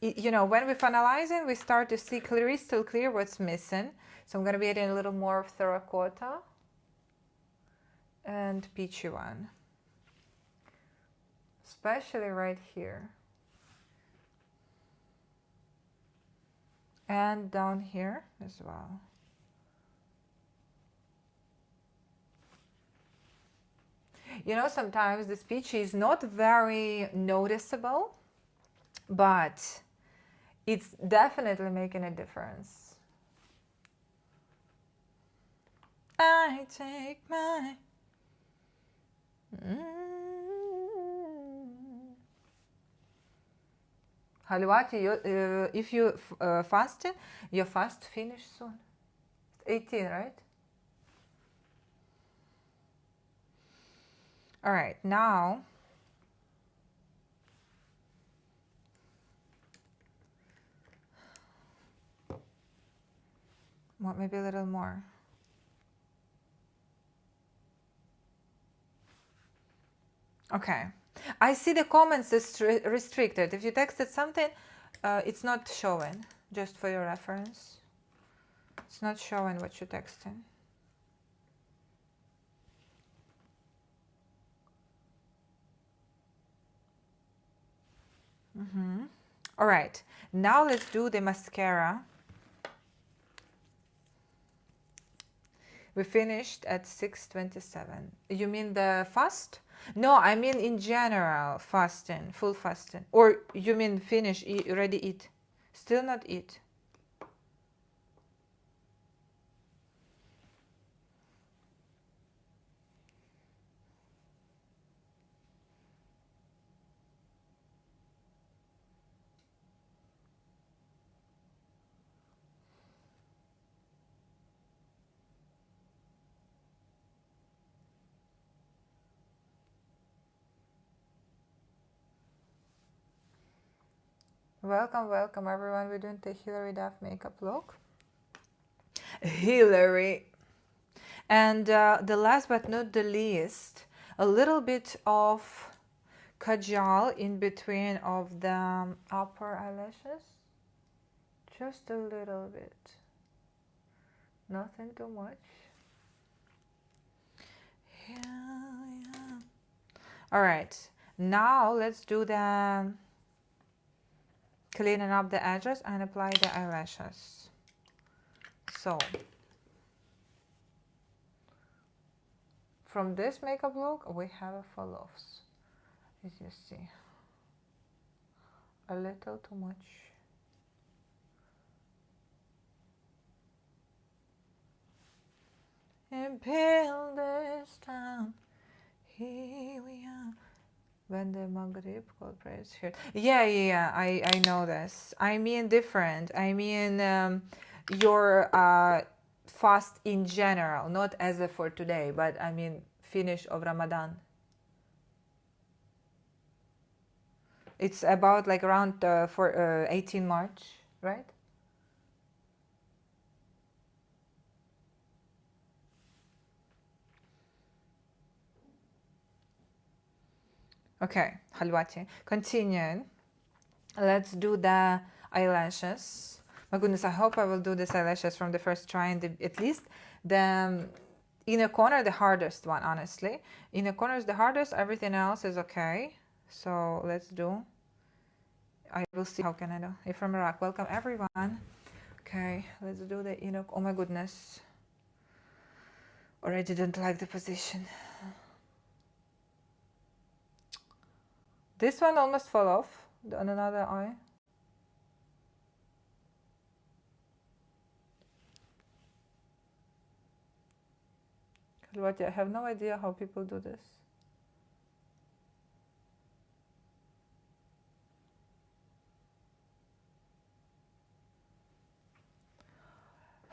you know, when we finalize it, we start to see crystal clear what's missing. So I'm going to be adding a little more of terracotta and peachy one, especially right here and down here as well. You know, sometimes this peachy is not very noticeable, but it's definitely making a difference. I take my Halwati, if you fasting, your fast finish soon. 18, right? All right, now maybe a little more. Okay, I see the comments is restricted. If you texted something, it's not showing, just for your reference. It's not showing what you're texting. All right, now let's do the mascara. We finished at 6:27. You mean the fast? No, I mean in general, fasting, full fasting. Or you mean finish, already eat? Still not eat? Welcome, welcome everyone. We're doing the Hilary Duff makeup look. Hilary. And the last but not the least, a little bit of kajal in between of the upper eyelashes. Just a little bit. Nothing too much. Yeah. All right. Now let's do the cleaning up the edges and apply the eyelashes. So from this makeup look, we have a fall-offs, as you see. A little too much. build this town. Here we are. When the Maghrib call prayers here. Yeah. I know this. I mean different. I mean your fast in general, not as a for today, but I mean finish of Ramadan. It's about like around for 18 March, right? Okay, Halwati. Continuing. Let's do the eyelashes. My goodness, I hope I will do these eyelashes from the first try, and at least the inner corner, the hardest one, honestly. Inner corner is the hardest, everything else is okay. So let's do. I will see how can I do. If from Iraq, welcome everyone. Okay, let's do the inner. Oh my goodness. Already didn't like the position. This one almost fell off on another eye. I have no idea how people do this.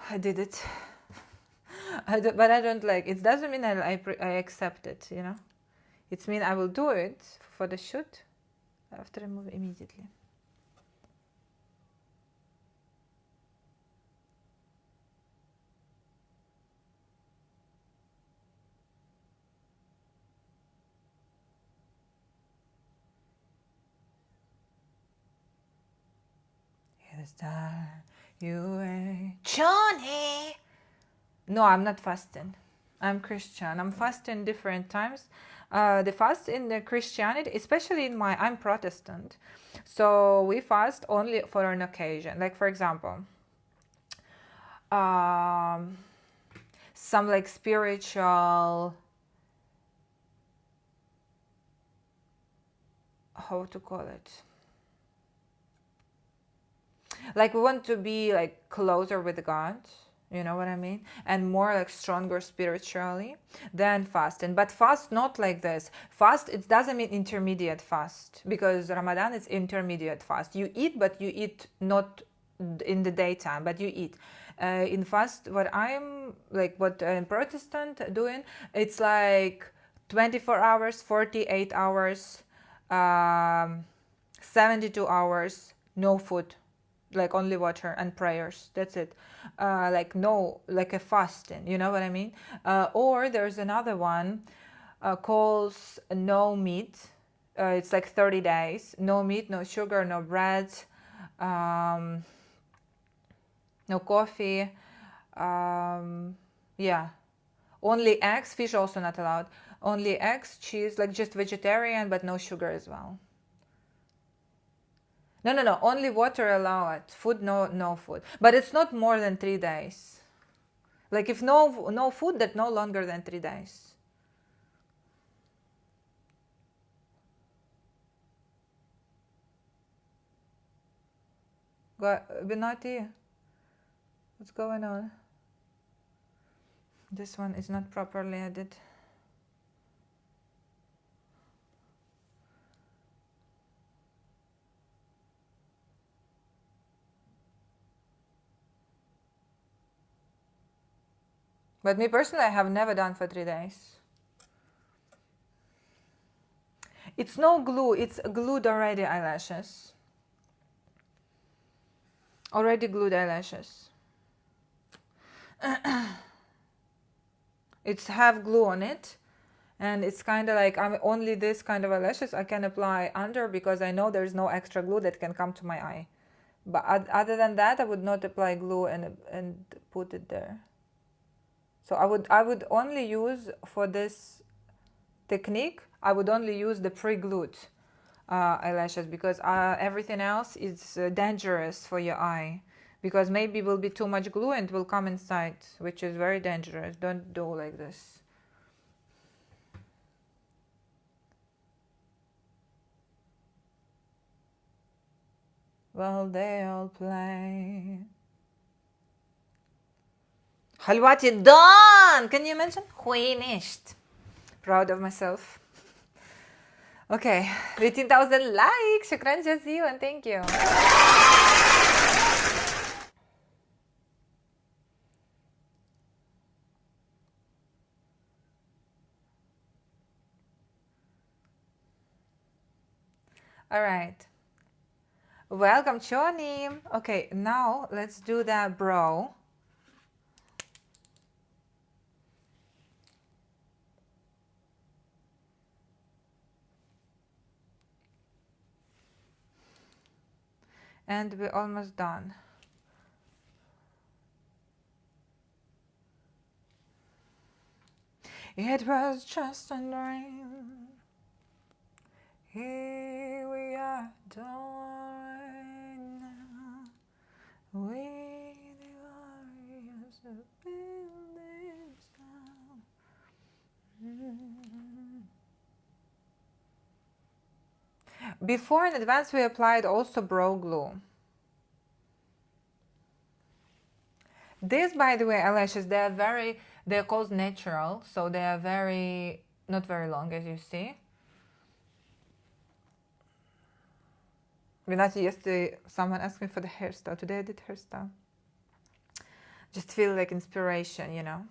I did it. But I don't like it. Doesn't mean I accept it, you know. It means I will do it for the shoot after I move immediately. Johnny! No, I'm not fasting. I'm Christian. I'm fasting different times. The fast in the Christianity, especially I'm Protestant. So we fast only for an occasion. Like for example, some like spiritual, how to call it? Like we want to be like closer with God, you know what I mean, and more like stronger spiritually than fasting. But fast not like this. Fast, it doesn't mean intermediate fast, because Ramadan is intermediate fast. You eat, but you eat not in the daytime, but you eat. In fast, what I'm Protestant doing, it's like 24 hours, 48 hours, 72 hours, no food, like only water and prayers. That's it. Like a fasting, you know what I mean? Or there's another one calls no meat. It's like 30 days, no meat, no sugar, no bread, no coffee, yeah, only eggs. Fish also not allowed. Only eggs, cheese, like just vegetarian, but no sugar as well. No. Only water allowed. Food, no food. But it's not more than 3 days. Like if no food, that no longer than 3 days. Binati, what's going on? This one is not properly edited. But me personally, I have never done for 3 days. It's no glue, it's glued already eyelashes. Already glued eyelashes. It's have glue on it, and it's kind of like I'm only this kind of eyelashes I can apply under, because I know there's no extra glue that can come to my eye. But other than that, I would not apply glue and put it there. So I would only use for this technique, I would only use the pre-glued eyelashes, because everything else is dangerous for your eye, because maybe will be too much glue and will come inside, which is very dangerous. Don't do like this. Well, they all play. Halwati, done! Can you imagine? Finished. Proud of myself. Okay, 18,000 likes. Shukran jazilan. Thank you. All right. Welcome, Chonim. Okay, now let's do the brow. And we're almost done. It was just a dream. Here we are, don't worry now. We the warriors of buildings down. Before in advance we applied also brow glue. This, by the way, eyelashes, they're called natural, so they are not very long, as you see. Renati, yesterday someone asked me for the hairstyle. Today I did hairstyle. Just feel like inspiration, you know.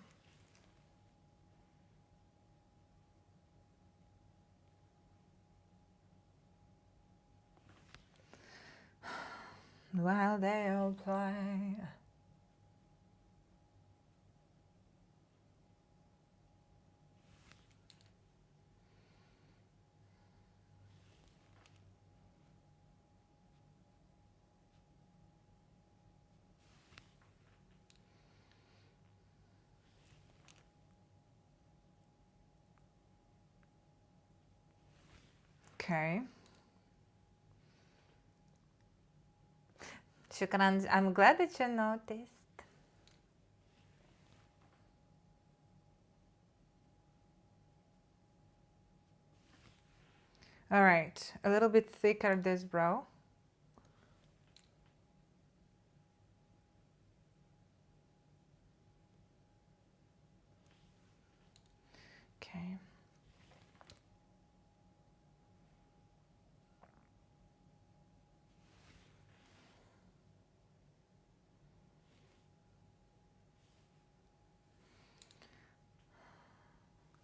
While they all play. Okay. Shukran. I'm glad that you noticed. All right, a little bit thicker this brow. Okay.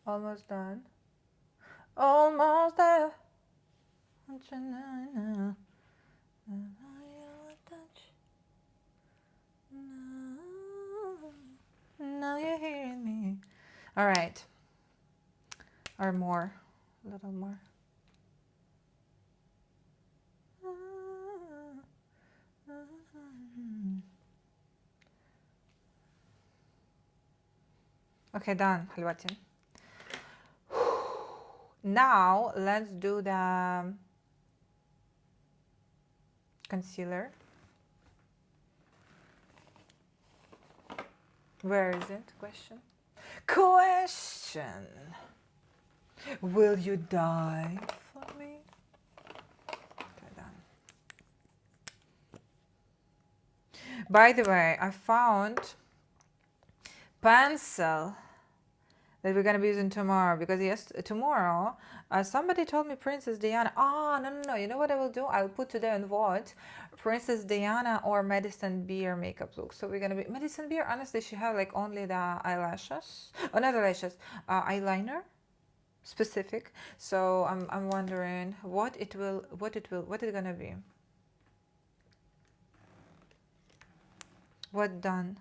Almost done. Almost there. Now you're hearing me. All right. Or more. A little more. Okay, done, Halwati. Now let's do the concealer. Where is it? Question. Will you die for me? Okay, done. By the way, I found pencil that we're going to be using tomorrow, because tomorrow somebody told me Princess Diana. Oh, no. You know what I will do? I'll put today on what? Princess Diana or Madison Beer makeup look. So we're going to be... Madison Beer, honestly, she have like only the eyelashes. Oh, not eyelashes. Eyeliner. Specific. So I'm wondering what it's going to be. What done?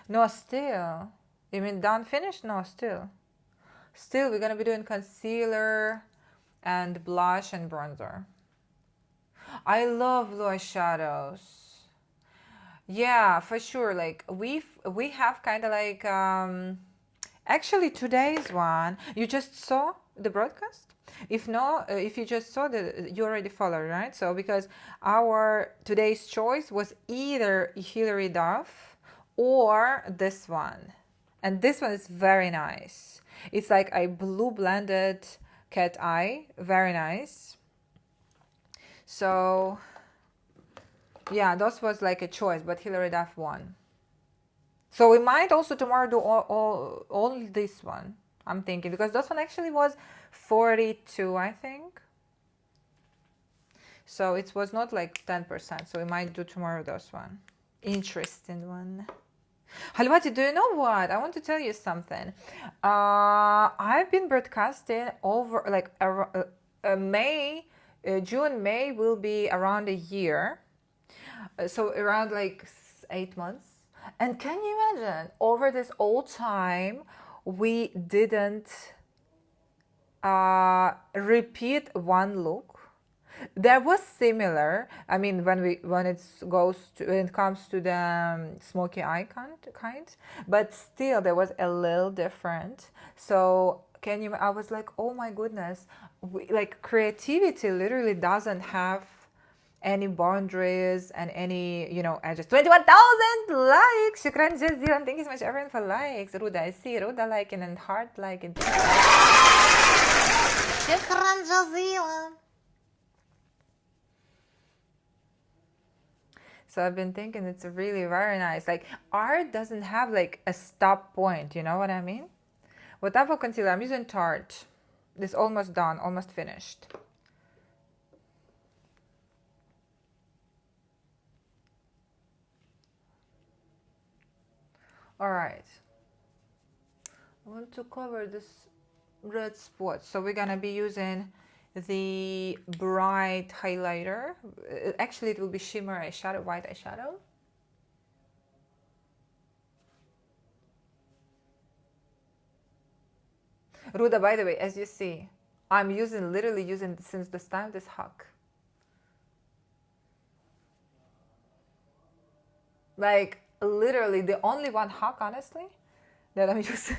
No, still. You mean done, finished? No, still. Still, we're going to be doing concealer and blush and bronzer. I love blue eyeshadows. Yeah, for sure. Like we have kind of like actually today's one. You just saw the broadcast? If no, if you just saw you already followed, right? So because our today's choice was either Hilary Duff or this one. And this one is very nice. It's like a blue blended cat eye. Very nice. So, yeah, that was like a choice, but Hilary Duff won. So we might also tomorrow do all this one. I'm thinking because this one actually was 42, I think. So it was not like 10%. So we might do tomorrow this one. Interesting one. Halwati, do you know what? I want to tell you something. I've been broadcasting over like May, June, May will be around a year. So around like 8 months. And can you imagine, over this whole time, we didn't repeat one look. There was similar. I mean, when it comes to the smoky eye kind, but still there was a little different. So can you? I was like, oh my goodness, like creativity literally doesn't have any boundaries and any, edges. 21,000 likes. Shukran jazilan. Thank you so much, everyone, for likes. Ruda, I see Ruda liking and heart liking. Shukran jazilan. So I've been thinking it's really very nice. Like art doesn't have like a stop point. You know what I mean? What type of concealer? I'm using Tarte. This almost done, almost finished. All right. I want to cover this red spot. So we're gonna be using the bright highlighter. Actually, it will be shimmer eyeshadow, white eyeshadow. Ruda, by the way, as you see, I'm literally using since the time this hack. Like literally the only one hack, honestly, that I'm using.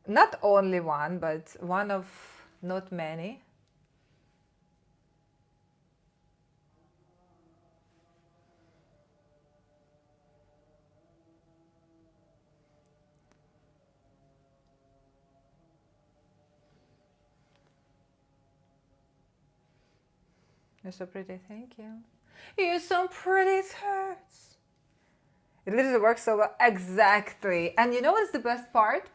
Not only one, but one of not many. You're so pretty, thank you. You're so pretty, it hurts. It literally works so well. Exactly. And you know what's the best part?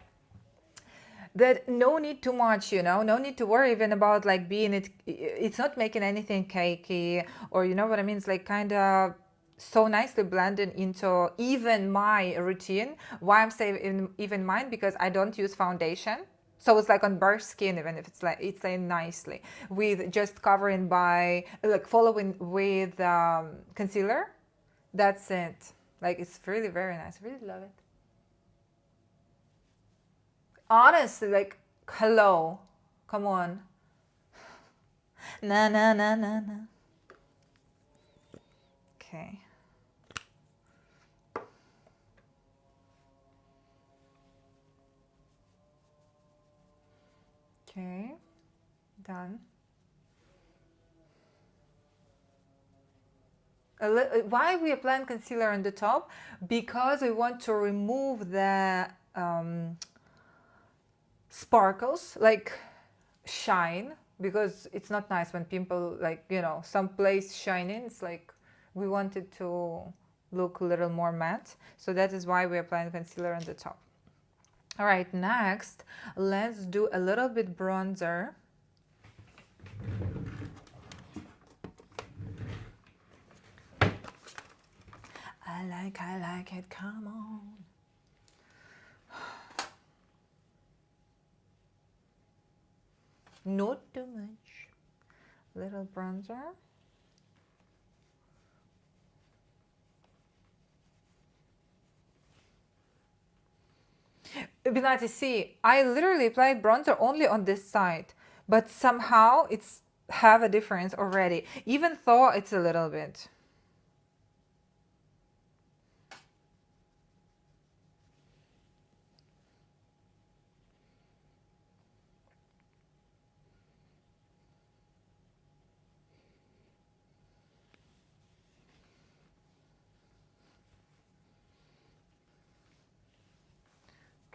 That no need too much, no need to worry even about like it's not making anything cakey, or you know what I mean? It's like kind of so nicely blended into even my routine. Why I'm saying even mine? Because I don't use foundation. So it's like on bare skin, even if it's laying nicely with just covering by like following with concealer. That's it. Like it's really very nice. I really love it. Honestly, like hello, come on. Na na na na na. Okay. Okay, done. Why we applying concealer on the top? Because we want to remove the sparkles, like shine, because it's not nice when people like, some place shining. It's like we want it to look a little more matte. So that is why we're applying concealer on the top. All right, next, let's do a little bit bronzer. I like it, come on. Not too much. Little bronzer. Binati, see, I literally applied bronzer only on this side, but somehow it's have a difference already, even though it's a little bit.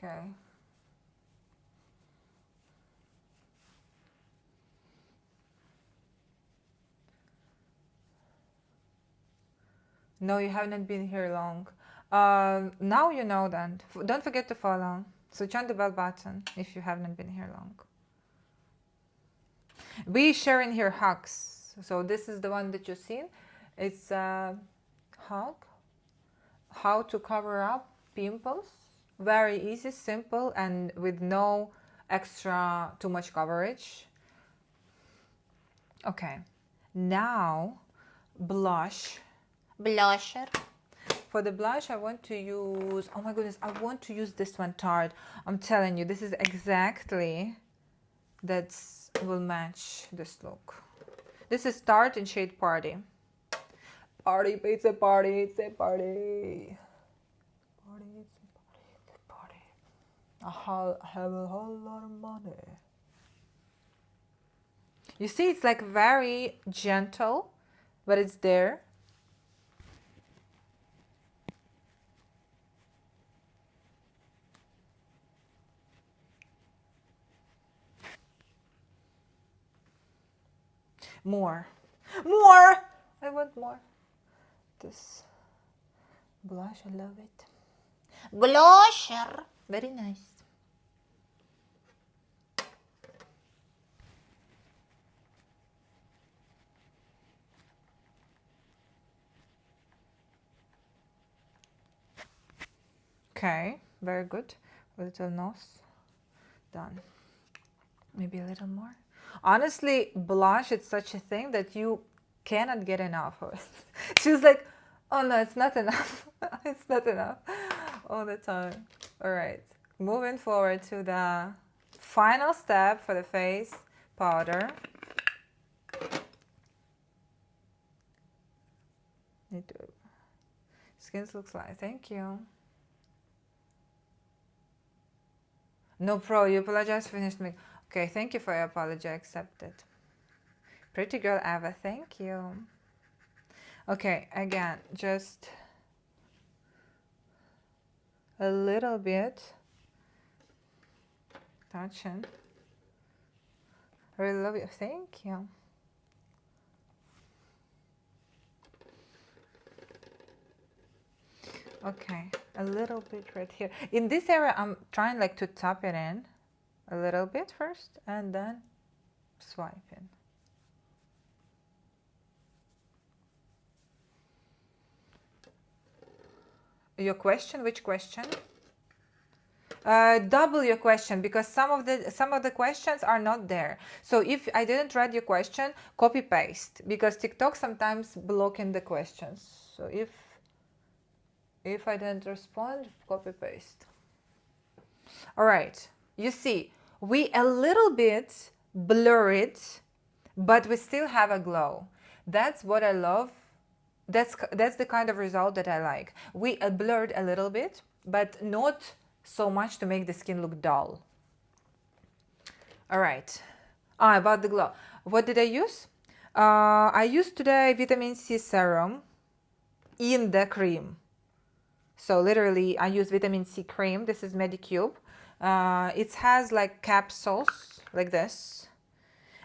Okay. No, you haven't been here long. Now you know then. Don't forget to follow. Switch on the bell button if you haven't been here long. We share in here hacks. So this is the one that you've seen. It's a hack. How to cover up pimples. Very easy, simple, and with no extra too much coverage. Okay. Now, blush. Blusher. For the blush, I want to use, oh my goodness, I want to use this one, Tarte. I'm telling you, this is exactly, that will match this look. This is Tarte in shade Party. Party, it's a party, it's a party. Party, it's a party, it's a party. I have a whole lot of money. You see, it's like very gentle, but it's there. More. I want more. This blush, I love it. Blusher. Very nice. Okay, very good. A little nose. Done. Maybe a little more. Honestly, blush, it's such a thing that you cannot get enough of it. She was like, oh no, it's not enough. It's not enough all the time. All right, moving forward to the final step for the face powder. Need to, skin looks like, thank you. No pro, you apologize, finished me. Okay, thank you for your apology, I accept it. Pretty girl Eva, thank you. Okay, again, just a little bit. Touching. I really love you, thank you. Okay, a little bit right here. In this area, I'm trying like to tap it in a little bit first and then swipe in. Your question, which question? Double your question, because some of the questions are not there. So if I didn't read your question, copy paste, because TikTok sometimes blocking the questions. So if I didn't respond, copy paste. All right, you see, we a little bit blur it, but we still have a glow. That's what I love. That's the kind of result that I like. We blurred a little bit, but not so much to make the skin look dull. All right, about the glow. What did I use? I used today vitamin C serum in the cream. So literally I use vitamin C cream. This is Medicube. It has like capsules like this.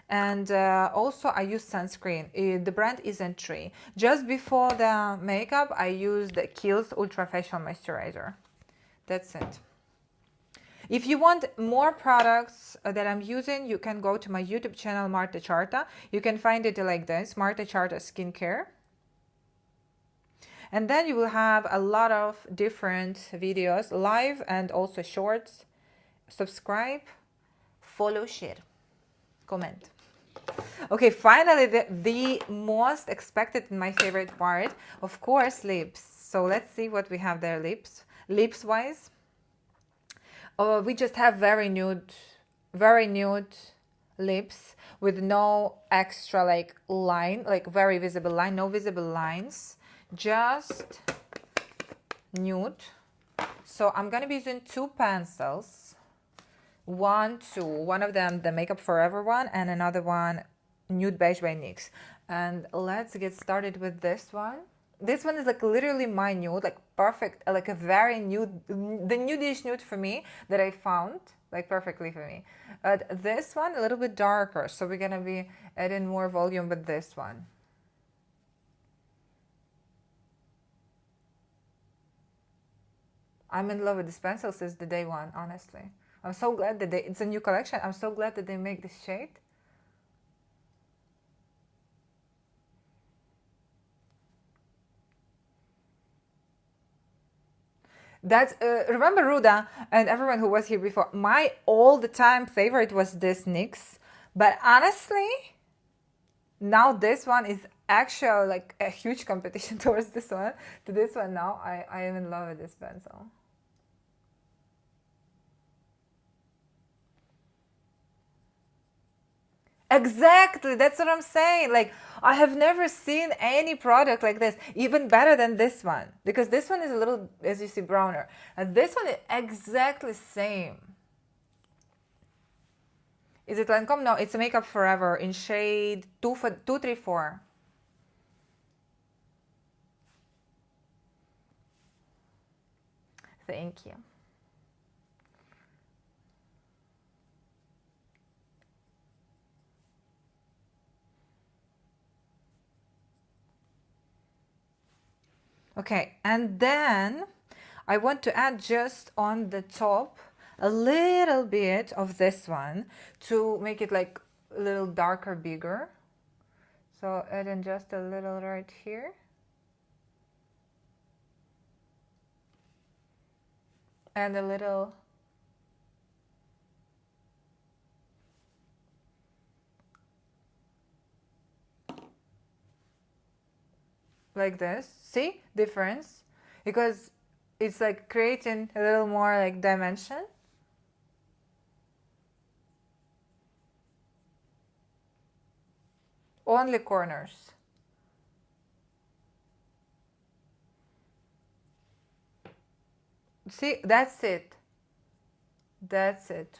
And also I use sunscreen. The brand isn't Tree. Just before the makeup, I used the Kiehl's Ultra Facial Moisturizer. That's it. If you want more products that I'm using, you can go to my YouTube channel, Marta Charta. You can find it like this, Marta Charta Skincare. And then you will have a lot of different videos, live and also shorts. Subscribe, follow, share, comment. Okay, finally, the most expected and my favorite part, of course, lips. So let's see what we have there, lips wise. We just have very nude lips with no extra like line, like very visible line, no visible lines, just nude. So I'm gonna be using two pencils, one of them the Makeup Forever one and another one Nude Beige by NYX. And let's get started with this one. This one is like literally my nude, like perfect, like a very nude, the nudish nude for me that I found, like perfectly for me. This one a little bit darker, so we're gonna be adding more volume with this one. I'm in love with this pencil since the day one, honestly. I'm so glad that it's a new collection. I'm so glad that they make this shade. That's remember Ruda and everyone who was here before. My all the time favorite was this NYX, but honestly, now this one is actually like a huge competition towards this one. To this one now, I am in love with this pencil. Exactly, that's what I'm saying. Like, I have never seen any product like this, even better than this one, because this one is a little, as you see, browner, and this one is exactly same. Is it Lancome? No, it's Makeup Forever in shade 234. Thank you. Okay, and then I want to add just on the top a little bit of this one to make it like a little darker, bigger. So add in just a little right here. And a little like this. See difference? Because it's like creating a little more like dimension. Only corners. See, that's it. That's it.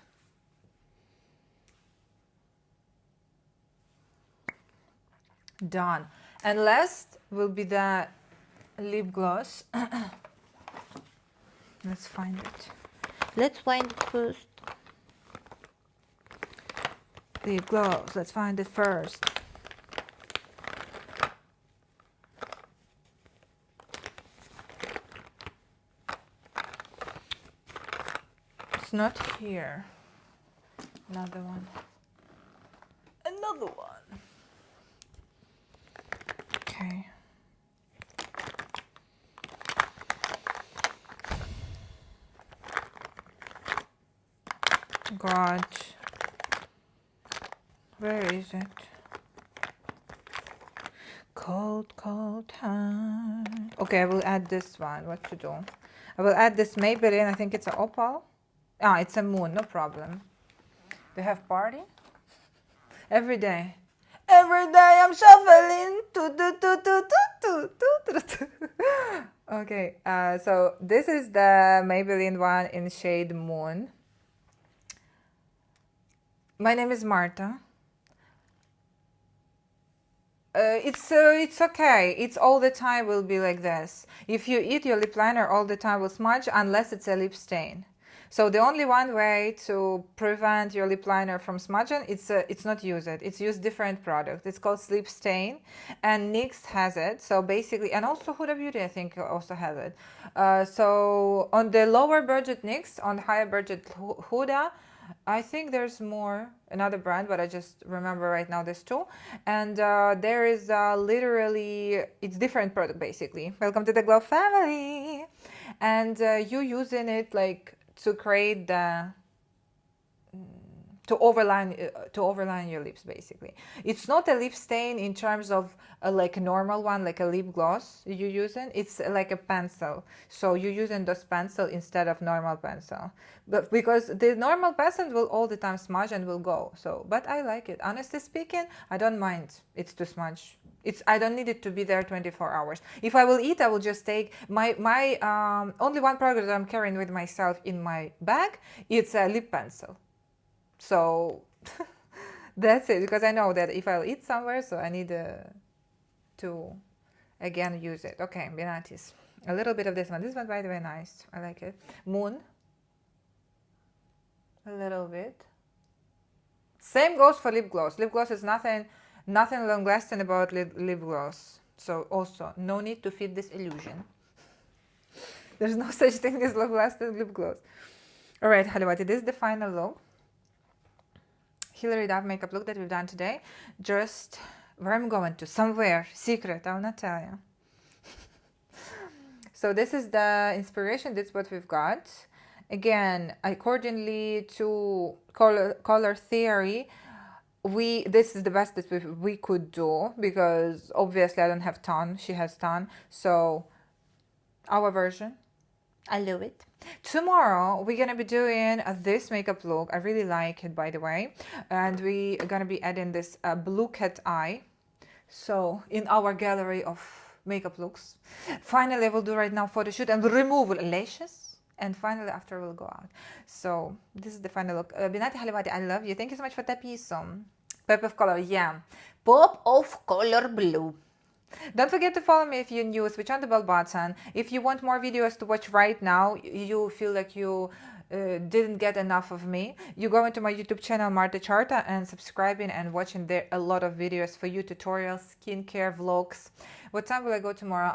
Done. And last will be the lip gloss. Let's find it. Let's find it first. Lip gloss. Let's find it first. It's not here. Another one. Another one. Okay. God. Where is it? Cold, cold hand. Okay, I will add this one. What to do? I will add this Maybelline. I think it's an opal. Ah, it's a moon. No problem. They have party every day. Every day I'm shuffling. Okay, so this is the Maybelline one in shade Moon. My name is Marta. It's okay. It's all the time will be like this. If you eat your lip liner all the time will smudge unless it's a lip stain. So the only one way to prevent your lip liner from smudging, it's not use it. It's use different product. It's called Sleep Stain, and NYX has it. So basically, and also Huda Beauty I think also has it. So on the lower budget NYX, on the higher budget Huda, I think there's more, another brand, but I just remember right now there's two. And there is literally, it's different product basically. Welcome to the Glow family. And you using it like to create the to overline your lips basically. It's not a lip stain in terms of like a normal one, like a lip gloss you're using. It's like a pencil, so you're using those pencil instead of normal pencil, but because the normal pencil will all the time smudge and will go. So but I like it, honestly speaking. I don't mind it's too smudge. I don't need it to be there 24 hours. If I will eat, I will just take my only one product that I'm carrying with myself in my bag. It's a lip pencil. So that's it, because I know that if I'll eat somewhere, so I need to again use it. Okay, Benatis. A little bit of this one. This one, by the way, nice. I like it. Moon. A little bit. Same goes for lip gloss. Lip gloss is nothing long lasting about lip gloss. So also, no need to feed this illusion. There's no such thing as lip gloss and lip gloss. All right, Halawati, this is the final look. Hilary Duff makeup look that we've done today. Just where I'm going to, somewhere secret, I'll not tell you. So this is the inspiration. That's what we've got. Again, accordingly to color theory, this is the best that we could do, because obviously I don't have ton. She has ton. So our version, I love it. Tomorrow we're gonna be doing this makeup look. I really like it, by the way, and we are gonna be adding this blue cat eye. So in our gallery of makeup looks, finally I will do right now photo shoot and remove lashes, and finally after we'll go out. So this is the final look. Binati Halawati, I love you. Thank you so much for that piece. Pop of color, yeah, pop of color blue. Don't forget to follow me if you're new. Switch on the bell button. If you want more videos to watch right now, you feel like you didn't get enough of me, you go into my YouTube channel Marta Charta and subscribing and watching there a lot of videos for you, tutorials, skincare, vlogs. What time will I go tomorrow?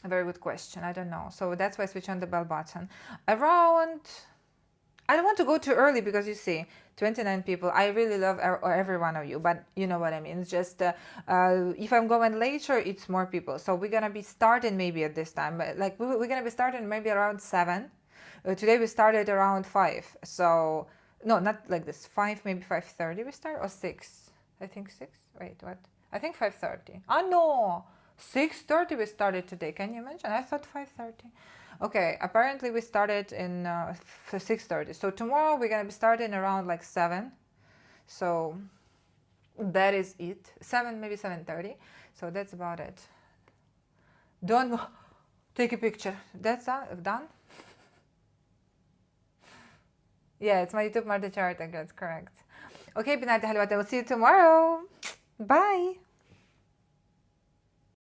A very good question. I don't know. So that's why I switch on the bell button. Around, I don't want to go too early because you see 29 people. I really love every one of you, but you know what I mean. It's just if I'm going later, it's more people. So we're gonna be starting maybe at this time, but like we're gonna be starting maybe around 7. Today we started around 5. So no, not like this. 5, maybe 5:30 we start, or 6. I think 6. Wait, what? I think 5:30. Oh no, 6:30 we started today. Can you imagine? I thought 5:30. Okay, apparently we started in 6:30. So tomorrow we're gonna be starting around like 7. So that is it. 7, maybe 7:30. So that's about it. Don't take a picture. That's done. Yeah, it's my YouTube Marta Charta. That's correct. Okay, Binati Halawati. I will see you tomorrow. Bye.